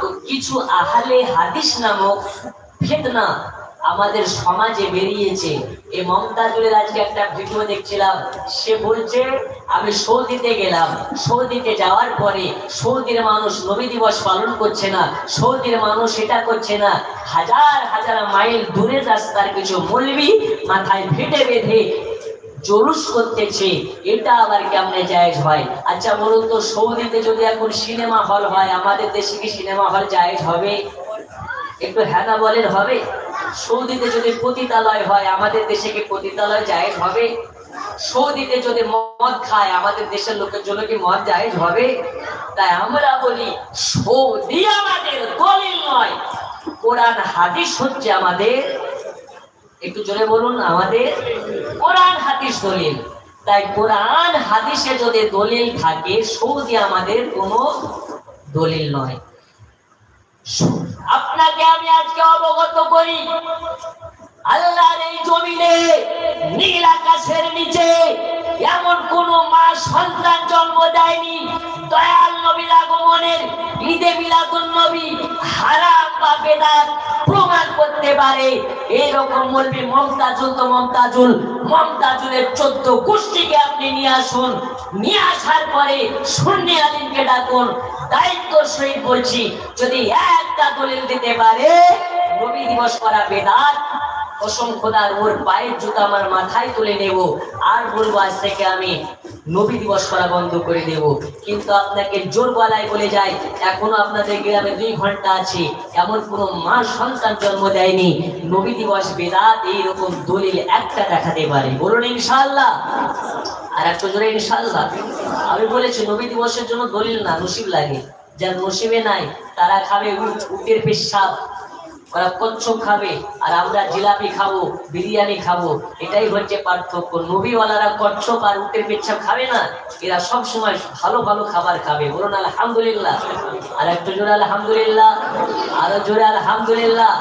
তো কিছু আহলে হাদিস নামক ফিতনা আমাদের সমাজে বেরিয়েছে। এই মমতাজুলের আজকে একটা ভিডিও দেখছিলাম, সে বলছে আমি সৌদিতে গেলাম, সৌদিতে যাওয়ার পরে সৌদির মানুষ নবী দিবস পালন করছে না, সৌদির মানুষ এটা করছে না, হাজার হাজার মাইল দূরের রাস্তার কিছু মৌলবি মাথায় ফেটে বেঁধে জলুস করতেছে, এটা আবার কেমনে জায়েজ হয়? আচ্ছা বলুন তো, সৌদিতে যদি এখন সিনেমা হল হয়, আমাদের দেশে কি সিনেমা হল জায়েজ হবে? একটু হ্যাঁ না বলেন, হবে? সৌদিতে যদি পতিতালয় হয়, আমাদের দেশে কি পতিতালয় জায়েজ হবে? সৌদিতে যদি মদ খায়, আমাদের দেশের লোকের জন্য কি মদ জায়েজ হবে? তাই আমরা বলি সৌদি আমাদের দলিল নয়, কোরআন হাদিস হচ্ছে আমাদের, একটু জোরে বলুন, আমাদের কোরআন হাদিস দলিল। তাই কোরআন হাদিসে যদি দলিল থাকে, সৌদি আমাদের কোনো দলিল নয়। আপনাকে আমি আজকে অবগত করি, আল্লাহর এই জমিনে নীল আকাশের নিচে এমন কোন মা সন্তান জন্ম দেয়নি দয়াল নবীর আগমনের ঈদে মিলাদুন নবী হারাম বা বেদাত প্রমাণ করতে পারে। এইরকম বলবি মমতাজুল, তো মমতাজুলের 14 গোষ্ঠীকে আপনি নিয়ে আসুন, নিয়ে আসার পরে সুন্নি আলিমকে ডাকুন। দায়িত্ব সহিত বলছি, যদি একটা দলিল দিতে পারে নবী দিবস করা বেদাত, কসম খোদার ওর পায়ের জুতা আমার মাথায় তুলে নেব, আর বলবো আজ থেকে আমি নবী দিবস করা বন্ধ করে দেব। কিন্তু আপনাকে জোর গলায় বলে যাই, এখনো আপনাদের গ্রামে 2 ঘন্টা আছে, এমন কোনো মা সন্তান জন্ম দেয়নি নবী দিবস বেদাত এইরকম দলিল একটা দেখাতে পারে। বলুন ইনশাআল্লাহ, আর একটু জোরে ইনশাআল্লাহ। আমি বলেছি নবী দিবসের জন্য দলিল না, নসিব লাগে। যার নসিবে নাই তারা খাবে উটের পেশাব, ওরা কচ্ছপ খাবে, আর আমরা জিলাপি খাবো, বিরিয়ানি খাবো। এটাই হচ্ছে পার্থক্য। নবীওয়ালারা কচ্ছপ আর উটের পেশাব খাবে না, এরা সব সময় ভালো ভালো খাবার খাবে। বলুন আলহামদুলিল্লাহ, আর একটু জোরে আলহামদুলিল্লাহ, আরো জোরে আলহামদুলিল্লাহ।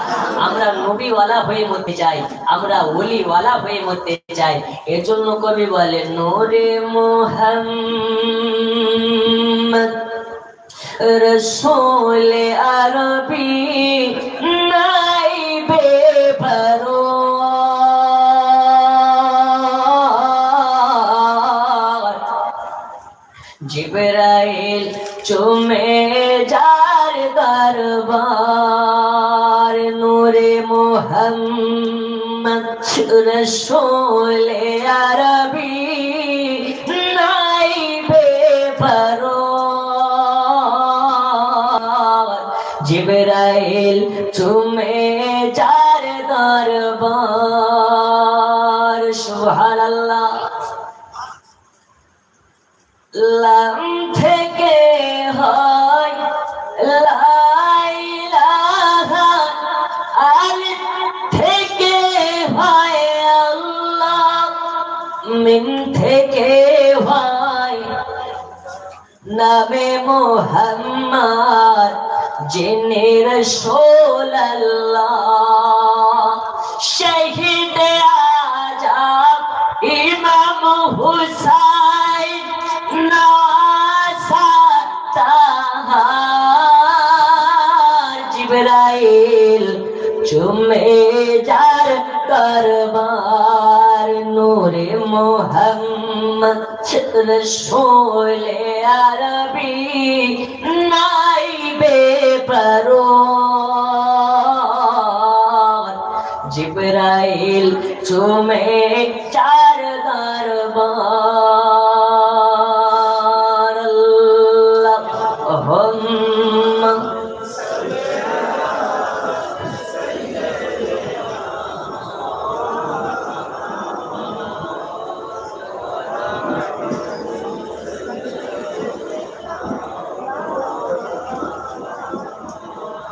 আমরা নবীওয়ালা হয়ে মরতে চাই, আমরা ওলিওয়ালা হয়ে মরতে চাই। এজন্য কবি বলেন নূরে মুহাম্মদ রসুল আরবি নাইবে পরোয়ার জিবরাইল চুমে যার দরবার নূরে মুহাম্মদ রসুল আরবি নাইবে পরোয়ার জিবরাইল চুমে যার দরবার সুবহানাল্লাহ লাম থেকে হয় লা ইলাহা আলিফ থেকে হয় আল্লাহ মিম থেকে হয় নামে মুহাম্মদ যিনি রাসূল আল্লাহ শহীদ আজম ইমাম হুসাইন জিবরাইল চুমে যার দরবার নূরে মুহাম্মদ রসূল আরবি নাইবে পরোয়ার জিবরাইল চুমে যার দরবার আল্লাহুম্মা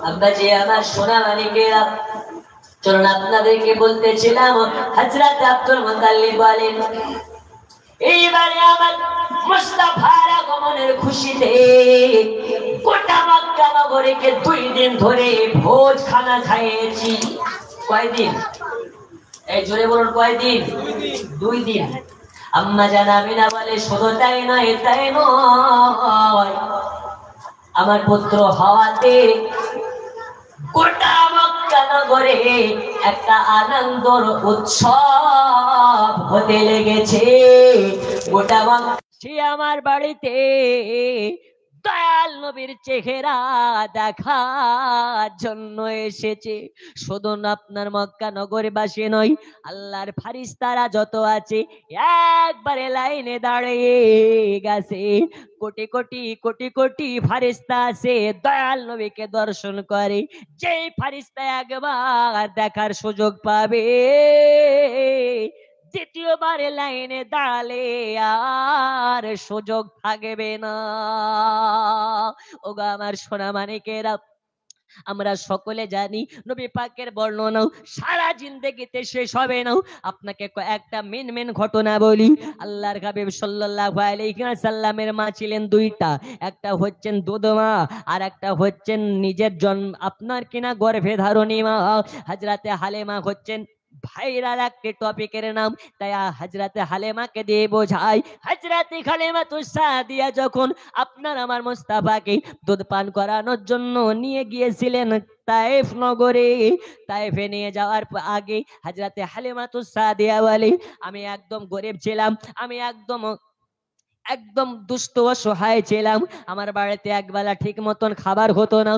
আব্বাজি আমার সোনা মানিকেরা চলুন আপনাদেরকে বলতেছিলাম হযরত আব্দুল মুতাল্লিব বলেন এইবারে আমার মুস্তাফার আগমনের খুশিতে গোটা মক্কা নগরীকে 2 দিন ধরে ভোজ খানা খাইয়েছি। কয়দিন? এই জোরে বলুন কয়দিন? 2 দিন। আম্মা জান আমিনা বলে শুধু তাই নয় আমার পুত্র হওয়াতে গোটা মক্কা নগরে একটা আনন্দর উৎসব হতে লেগেছে। গোটা মক্কা আমার বাড়িতে দয়াল নবীর চেহারা দেখার জন্য এসেছে। শুধু আপনার মক্কা নগরবাসী নয়, আল্লাহর ফারিস্তারা যত আছে একবারে লাইনে দাঁড়িয়ে গেছে। কোটি কোটি কোটি কোটি ফারিস্তা আছে দয়াল নবীকে দর্শন করে। যেই ফারিস্তা একবার দেখার সুযোগ পাবে দ্বিতীয়বার লাইনে দাঁড়ালে আর সুযোগ থাকবে না। ওগো আমার সোনা মানিকেরা, আমরা সকলে জানি নবী পাকের বর্ণনাও সারা জিন্দেগিতে শেষ হবে না। আপনাকে একটা মেন ঘটনা বলি। আল্লাহর হাবিব সাল্লাল্লাহু আলাইহি ওয়াসাল্লামের মা ছিলেন 2টা, একটা হচ্ছেন দুধমা আর একটা হচ্ছেন নিজের জন্ম আপনার কিনা গর্ভে ধারণী মা। হযরতে হালিমা হচ্ছেন ভাইরাল একটি টপিকের নাম, তাই হযরতে হালিমাকে দিয়ে বোঝাই। হযরতে হালিমাতুস সাদিয়া যখন আপনার আমার মুস্তাফাকে দুধ পান করানোর জন্য নিয়ে গিয়েছিলেন তায়েফ নগরে, তায়েফে নিয়ে যাওয়ার আগে হযরতে হালিমাতুস সাদিয়া বলে আমি একদম গরিব ছিলাম, আমি একদম দুস্থ অসহায় ছিলাম। আমার বাড়িতে একবেলা ঠিক মতন খাবার হতো না,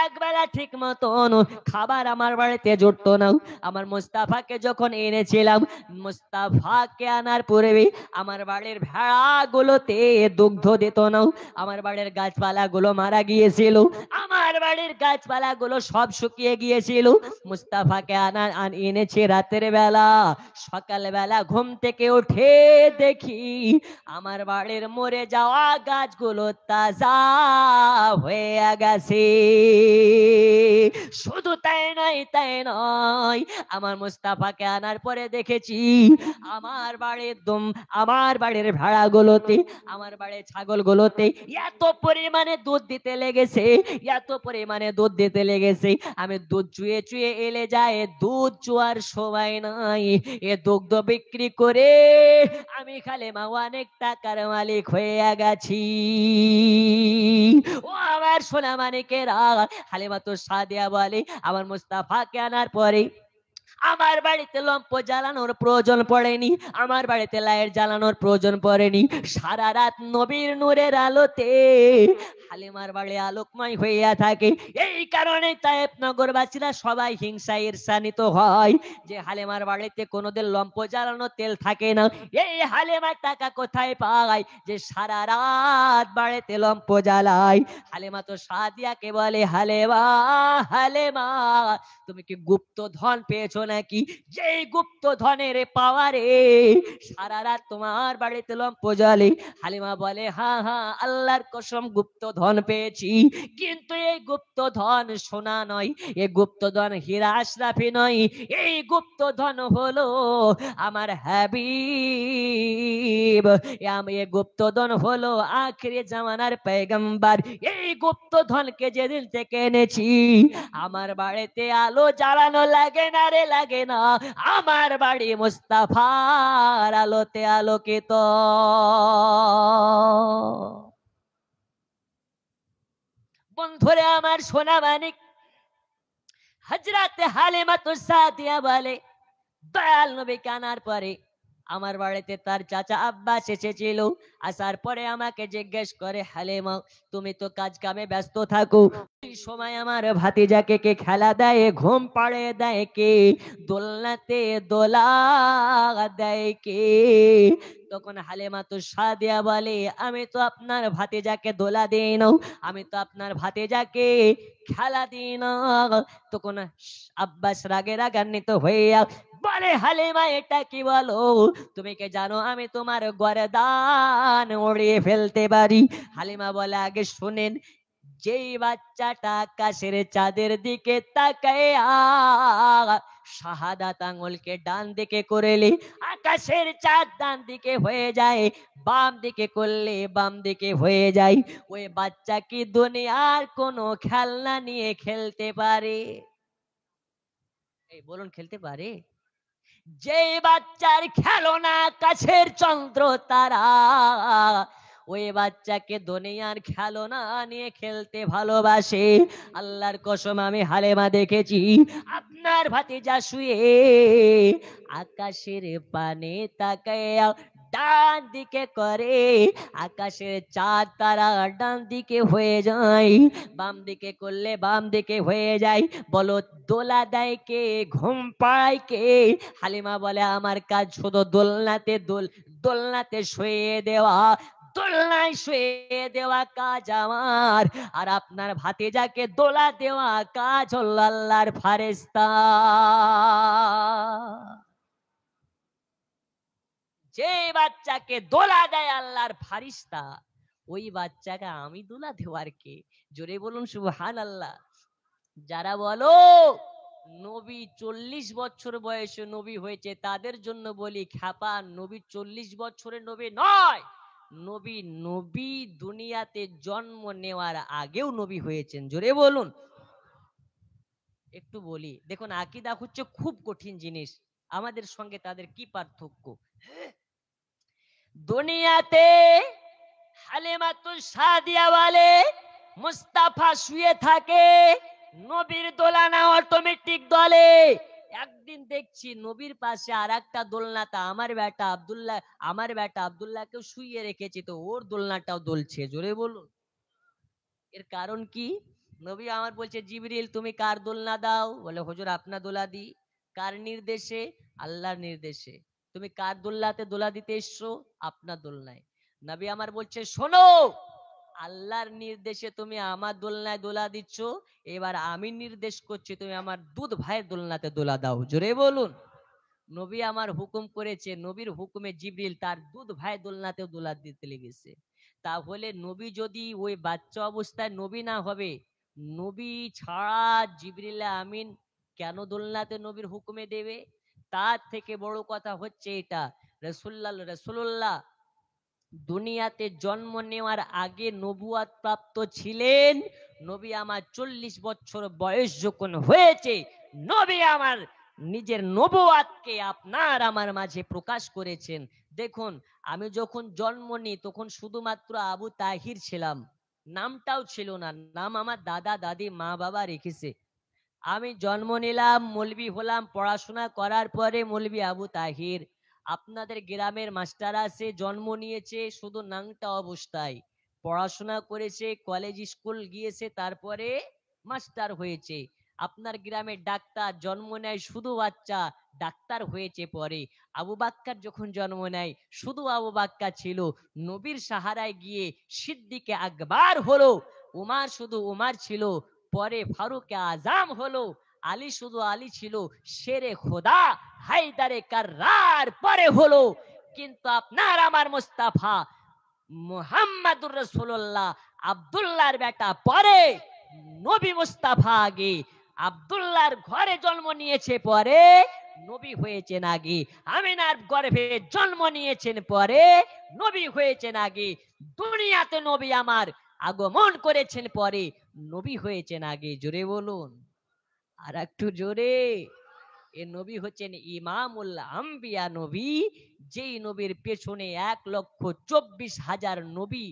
একবেলা ঠিক মতন খাবার আমার বাড়িতে জুটতো না। আমার মুস্তাফাকে যখন এনেছিলাম, মুস্তাফাকে আনার পূর্বে আমার বাড়ির ভেড়াগুলোতে দুগ্ধ দিত না, আমার বাড়ির গাছপালাগুলো মারা গিয়েছিল, আমার বাড়ির গাছপালাগুলো সব শুকিয়ে গিয়েছিল। মুস্তাফাকে এনেছে রাতের বেলা, সকাল বেলা ঘুম থেকে উঠে দেখি আমার বাড়ির মরে যাওয়া গাছগুলো তাজা হয়ে গেছে। শুধু তাই নয় আমার মুস্তাফাকে আনার পরে দেখেছি আমার বাড়ির ভেড়াগুলোতে, আমার বাড়ির ছাগলগুলোতে এত পরিমাণে দুধ দিতে লেগেছে, আমি দুধ চুয়ে চুয়ে এলে যায়, দুধ চুয়ার সময় নাই। এ দুগ্ধ বিক্রি করে আমি খালিমা অনেক টাকার মালিক হয়ে গেছি। ও আমার সোনা মানিকেরা, হালিমাতুস সাদিয়া বলে আমার মুস্তাফাকে আনার পরে আমার বাড়িতে লম্প জ্বালানোর প্রয়োজন পড়েনি, আমার বাড়িতে লাইট জ্বালানোর প্রয়োজন পড়েনি। সারা রাত নবীর নূরের আলোতে হালিমার বাড়ি আলোকময় হইয়া থাকে। এই কারণে তায়েফ নগরবাসীরা সবাই হিংসা ঈর্ষান্বিত হয় যে হালিমার বাড়িতে কোনোদিন লম্প জ্বালানো তেল থাকে না। এই হালিমার টাকা কোথায় পায় যে সারা রাত বাড়িতে লম্প জ্বালায়? হালিমা তো সাদিয়াকে বলে, হালেমা হালেমা, তুমি কি গুপ্ত ধন পেয়েছো নাকি? যেই গুপ্ত ধনের পাওয়ারে সারা রাত তোমার বাড়িতে লম্প জ্বলে। হালিমা বলে, হ্যাঁ হ্যাঁ, আল্লাহর কসম গুপ্ত ধন পেয়েছি, কিন্তু এই গুপ্ত ধন সোনা নয়, এই গুপ্ত ধন হীরা আশরাফি নয়, এই গুপ্ত ধন হলো আমার হাবিব, এই গুপ্ত ধন হলো আখিরি জামানার পয়গম্বর। এই গুপ্ত ধনকে যেদিন থেকে এনেছি আমার বাড়িতে আলো জ্বালানো লাগে না রে, লাগে না। আমার বাড়ি মুস্তাফার আলোতে আলোকিত। বন্ধুরে আমার সোনা মানিক, হযরতে হালিমাতুস সাদিয়া বলে দয়াল নবীকে আনার পরে আমার বাড়িতে তার চাচা আব্বাস এসেছিল। আসার পরে আমাকে জিজ্ঞেস করে, হালিমা তুমি তো কাজ কামে ব্যস্ত থাকো, এই সময় আমার ভাতিজাকে কে খেলা দেয়, ঘুম পাড়িয়ে দেয় কে, দোলনাতে দোলা দেয় কে? তখন হালিমাতুস সাদিয়া বলে, আমি তো আপনার ভাতিজাকে দোলা দিই না, আমি তো আপনার ভাতিজাকে খেলা দিই না। তখন আব্বাস রাগে রাগান্বিত হইয়া বলে, হালিমা এটা কি বলো? তুমি কি জানো আমি তোমার গর্দান উড়িয়ে ফেলতে পারি? হালিমা বলে, আগে শুনেন, যেই বাচ্চাটা আকাশের চাঁদের দিকে তাকায়া শাহাদাত আঙ্গুলকে ডান দিকে করলে আকাশের চাঁদ ডান দিকে হয়ে যায়, বাম দিকে করলে বাম দিকে হয়ে যায়, ওই বাচ্চা কি দুনিয়ার কোনো খেলনা নিয়ে খেলতে পারে? এই বলুন, খেলতে পারে? যে বাচ্চার খেলনা কাছের চন্দ্র তারা, ওই বাচ্চাকে দুনিয়ার খেলনা নিয়ে খেলতে ভালোবাসে। আল্লাহর কসম আমি হালিমা দেখেছি আপনার ভাতিজা শুয়ে আকাশের পানে তাকায়া ডান দিকে করে, আকাশের চাঁদ তারা ডান দিকে হয়ে যায়, বাম দিকে করলে বাম দিকে হয়ে যায়। বলো দোলা দেয় কে, ঘুম পাড়ায় কে? হালিমা বলে, আমার কাজ শুধু দোলনাতে শুয়ে দেওয়া, দোলনায় শুয়ে দেওয়া কাজ আমার, আর আপনার ভাতিজাকে দোলা দেওয়া কাজ হলো আল্লাহর ফারেস্তা। যে বাচ্চাকে দোলা দেয় আল্লাহর ফারিস্তা, ওই বাচ্চাকে আমি দোলা দেওয়ার কে? জোরে বলুন সুবহানাল্লাহ। যারা বলো নবী 40 বছর বয়সে নবী হয়েছে, তাদের জন্য বলি, খ্যাপা, নবী 40 বছরের নবী নয়, নবী নবী দুনিয়াতে জন্ম নেওয়ার আগেও নবী হয়েছেন। জোরে বলুন। একটু বলি, দেখুন আকীদা হচ্ছে খুব কঠিন জিনিস, আমাদের সঙ্গে তাদের কি পার্থক্য? দুনিয়াতে হালিমাতুস সাদিয়া বলে মুস্তাফা শুয়ে থাকে, নবীর দোলনা অটোমেটিক দলে। একদিন দেখছি নবীর পাশে আর একটা দোলনাটা আমার বেটা আব্দুল্লাহকে শুইয়ে রেখেছি, তো ওর দোলনাটাও দুলছে। জোরে বলুন। এর কারণ কি? নবী আমার বলছে, জিবরিল তুমি কার দোলনা দাও? বলে হুজুর আপনার দোলা দিই। কার নির্দেশে? আল্লাহর নির্দেশে। তুমি কার দোলনাতে দোলা দিতে এসছো? আপনার দোলনায়। নবী আমার বলছে, শোনো, আল্লাহর নির্দেশে তুমি আমার দোলনায় দোলা দিচ্ছ, এবার আমি নির্দেশ করছি তুমি আমার দুধ ভাইয়ের দোলনাতে দোলা দাও। জোরে বলুন। নবী আমার হুকুম করেছে, নবীর হুকুমে জিবরিল তার দুধ ভাই দোলনাতেও দোলা দিতে লেগেছে। তাহলে নবী যদি ওই বাচ্চা অবস্থায় নবী না হবে, নবী ছাড়া জিবরিল আমিন কেন দোলনাতে নবীর হুকুমে দেবে? তার থেকে বড় কথা হচ্ছে এটা, রাসূলুল্লাহ দুনিয়াতে জন্ম নেওয়ার আগে নবুয়াত প্রাপ্ত ছিলেন। নবী আমার 40 বছর বয়স যখন হয়েছে, নবী আমার নিজের নবুয়াতকে আপনার আমার মাঝে প্রকাশ করেছেন। দেখুন, আমি যখন জন্ম নিই তখন শুধুমাত্র আবু তাহির ছিলাম, নামটাও ছিল না। নাম আমার দাদা দাদি মা বাবা রেখেছে। আমি জন্ম নিলাম, মৌলবি হলাম, পড়াশোনা করার পরে মৌলবি আবু তাহির। আপনাদের গ্রামের মাস্টার আছে, জন্ম নিয়েছে শুধু নাংটা অবস্থায়, পড়াশোনা করেছে, কলেজ স্কুল গিয়েছে, তারপরে মাস্টার হয়েছে। আপনার গ্রামের ডাক্তার জন্ম নেয় শুধু বাচ্চা, ডাক্তার হয়েছে পরে। আবু বাক্কার যখন জন্ম নেয় শুধু আবু বাক্কা ছিল, নবীর সাহারায় গিয়ে সিদ্দিকে আকবার হলো, উমার শুধু উমার ছিল, পরে ফারুক আজম হলো, আলী শুধু আলী ছিল, শেরে খোদা হায়দারে কাররার পরে হলো। কিন্তু আপনার আমার মুস্তাফা মুহাম্মাদুর রাসূলুল্লাহ আব্দুল্লাহর বেটা পরে, নবী মুস্তাফা আগে। আব্দুল্লাহর ঘরে জন্ম নিয়েছে পরে, নবী হয়েছেন আগে। আমিনার গর্ভে জন্ম নিয়েছেন পরে, নবী হয়েছেন আগে। দুনিয়াতে নবী আমার আগমন করেছেন পরে, নবী হয়েছেন আগে। জোরে বলুন, আর একটু জোরে। এ নবী হচ্ছেন ইমামুল আম্বিয়া নবী, যেই নবীর পেছনে 1,24,000 নবী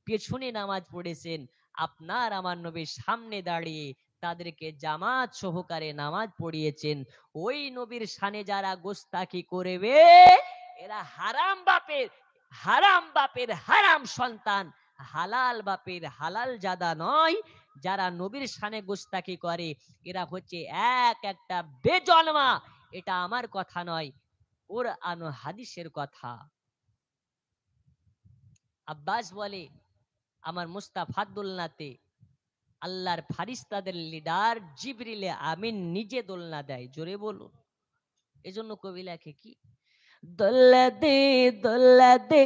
পেছনে নামাজ পড়েছেন। আপনার আমার নবীর সামনে দাঁড়িয়ে তাদেরকে জামাত সহকারে নামাজ পড়িয়েছেন। ওই নবীর শানে যারা গোস্তাকি করবে এরা হারাম বাপের, হারাম বাপের হারাম সন্তান, হালাল বাপের হালাল জাদা নয়। যারা নবীর শানে গোস্তাকি করে এরা হচ্ছে একটা বেজন্মা। এটা আমার কথা নয়, কোরআন ও হাদিসের কথা। আব্বাস বলে আমার মুস্তাফার দোলনাতে আল্লাহর ফারিস্তাদের লিডার জিবরিলে আমিন নিজে দোলনা দেয়। জোরে বলুন। এজন্য কবি লেখে কি, দোল্লা দে দোল্লা দে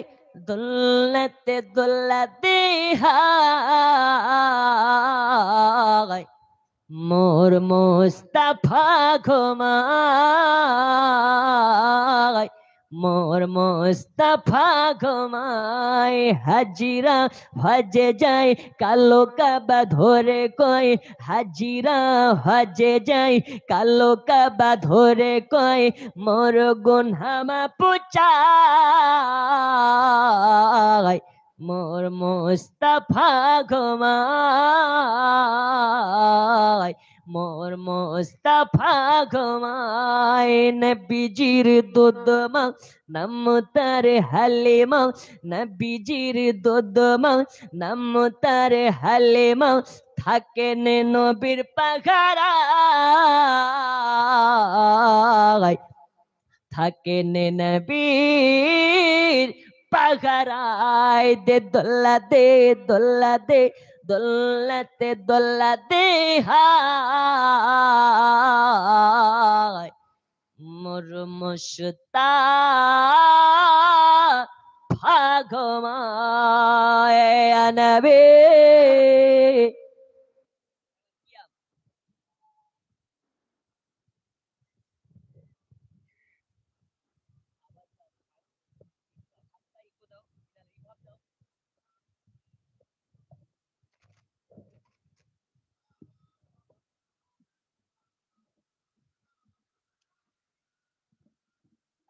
দোলনাতে দোল্লা দে হায়, মোর মুস্তাফা ঘুমায়, মোর মুস্তাফা ঘুমায়। হাজিরা হজে যায় কালো কাবা ধরে কয়, হাজিরা হজে যায় কালো কাবা ধরে কয়, মোর গুনহামা পুচায়, মোর মুস্তাফা ঘুমায়, মোর মুস্তাফা ঘুমায়। নবীজির দুধ মা নাম তার হালিমা, নবীজির দুধ মা নাম তার হালিমা, থাকেন নবীর পাগারায়, থাকেন নবীর পাগারায়। দে দোল্লা দে দোল্লা দে দোল্লাতে দোল্লা দে হায়, মোর মুস্তাফা ঘুমায়। নবী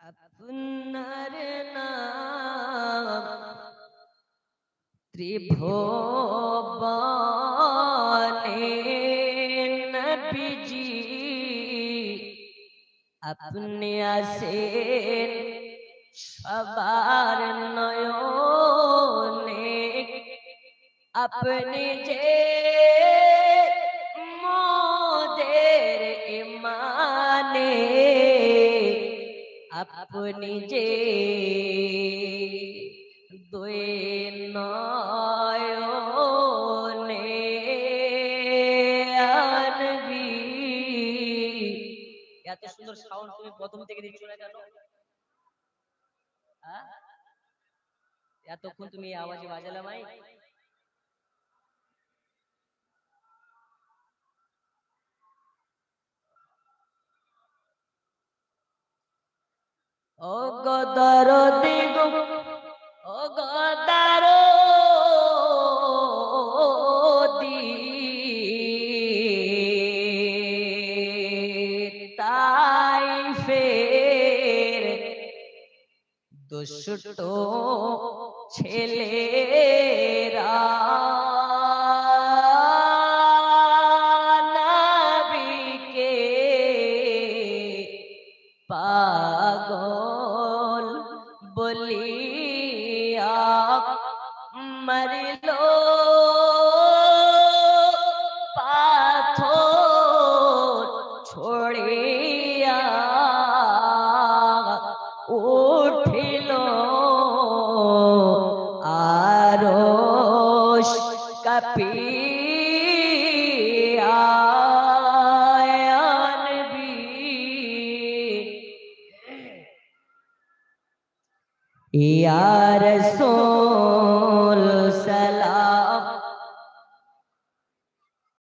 আপনার নাম ত্রিভুবনে নবীজি, আপনি আছেন সবার নয়নে, আপনি যে মোদের ইমানে, আপনি যে দুই নয়নে আনবি। এত সুন্দর সাউন্ড তুমি প্রথম থেকে দিচ্ছ না কেন? এতক্ষণ তুমি এই আওয়াজে বাজালা মাই। ও গদর দিগ, ও গদর দি তাই ফের দুষ্ট ছেলেরা নবীকে পাগল বলিয়া মরিল পাথর ছড়িয়া উঠিল আরশ কাঁপিয়া নবী ইয়া রাসূল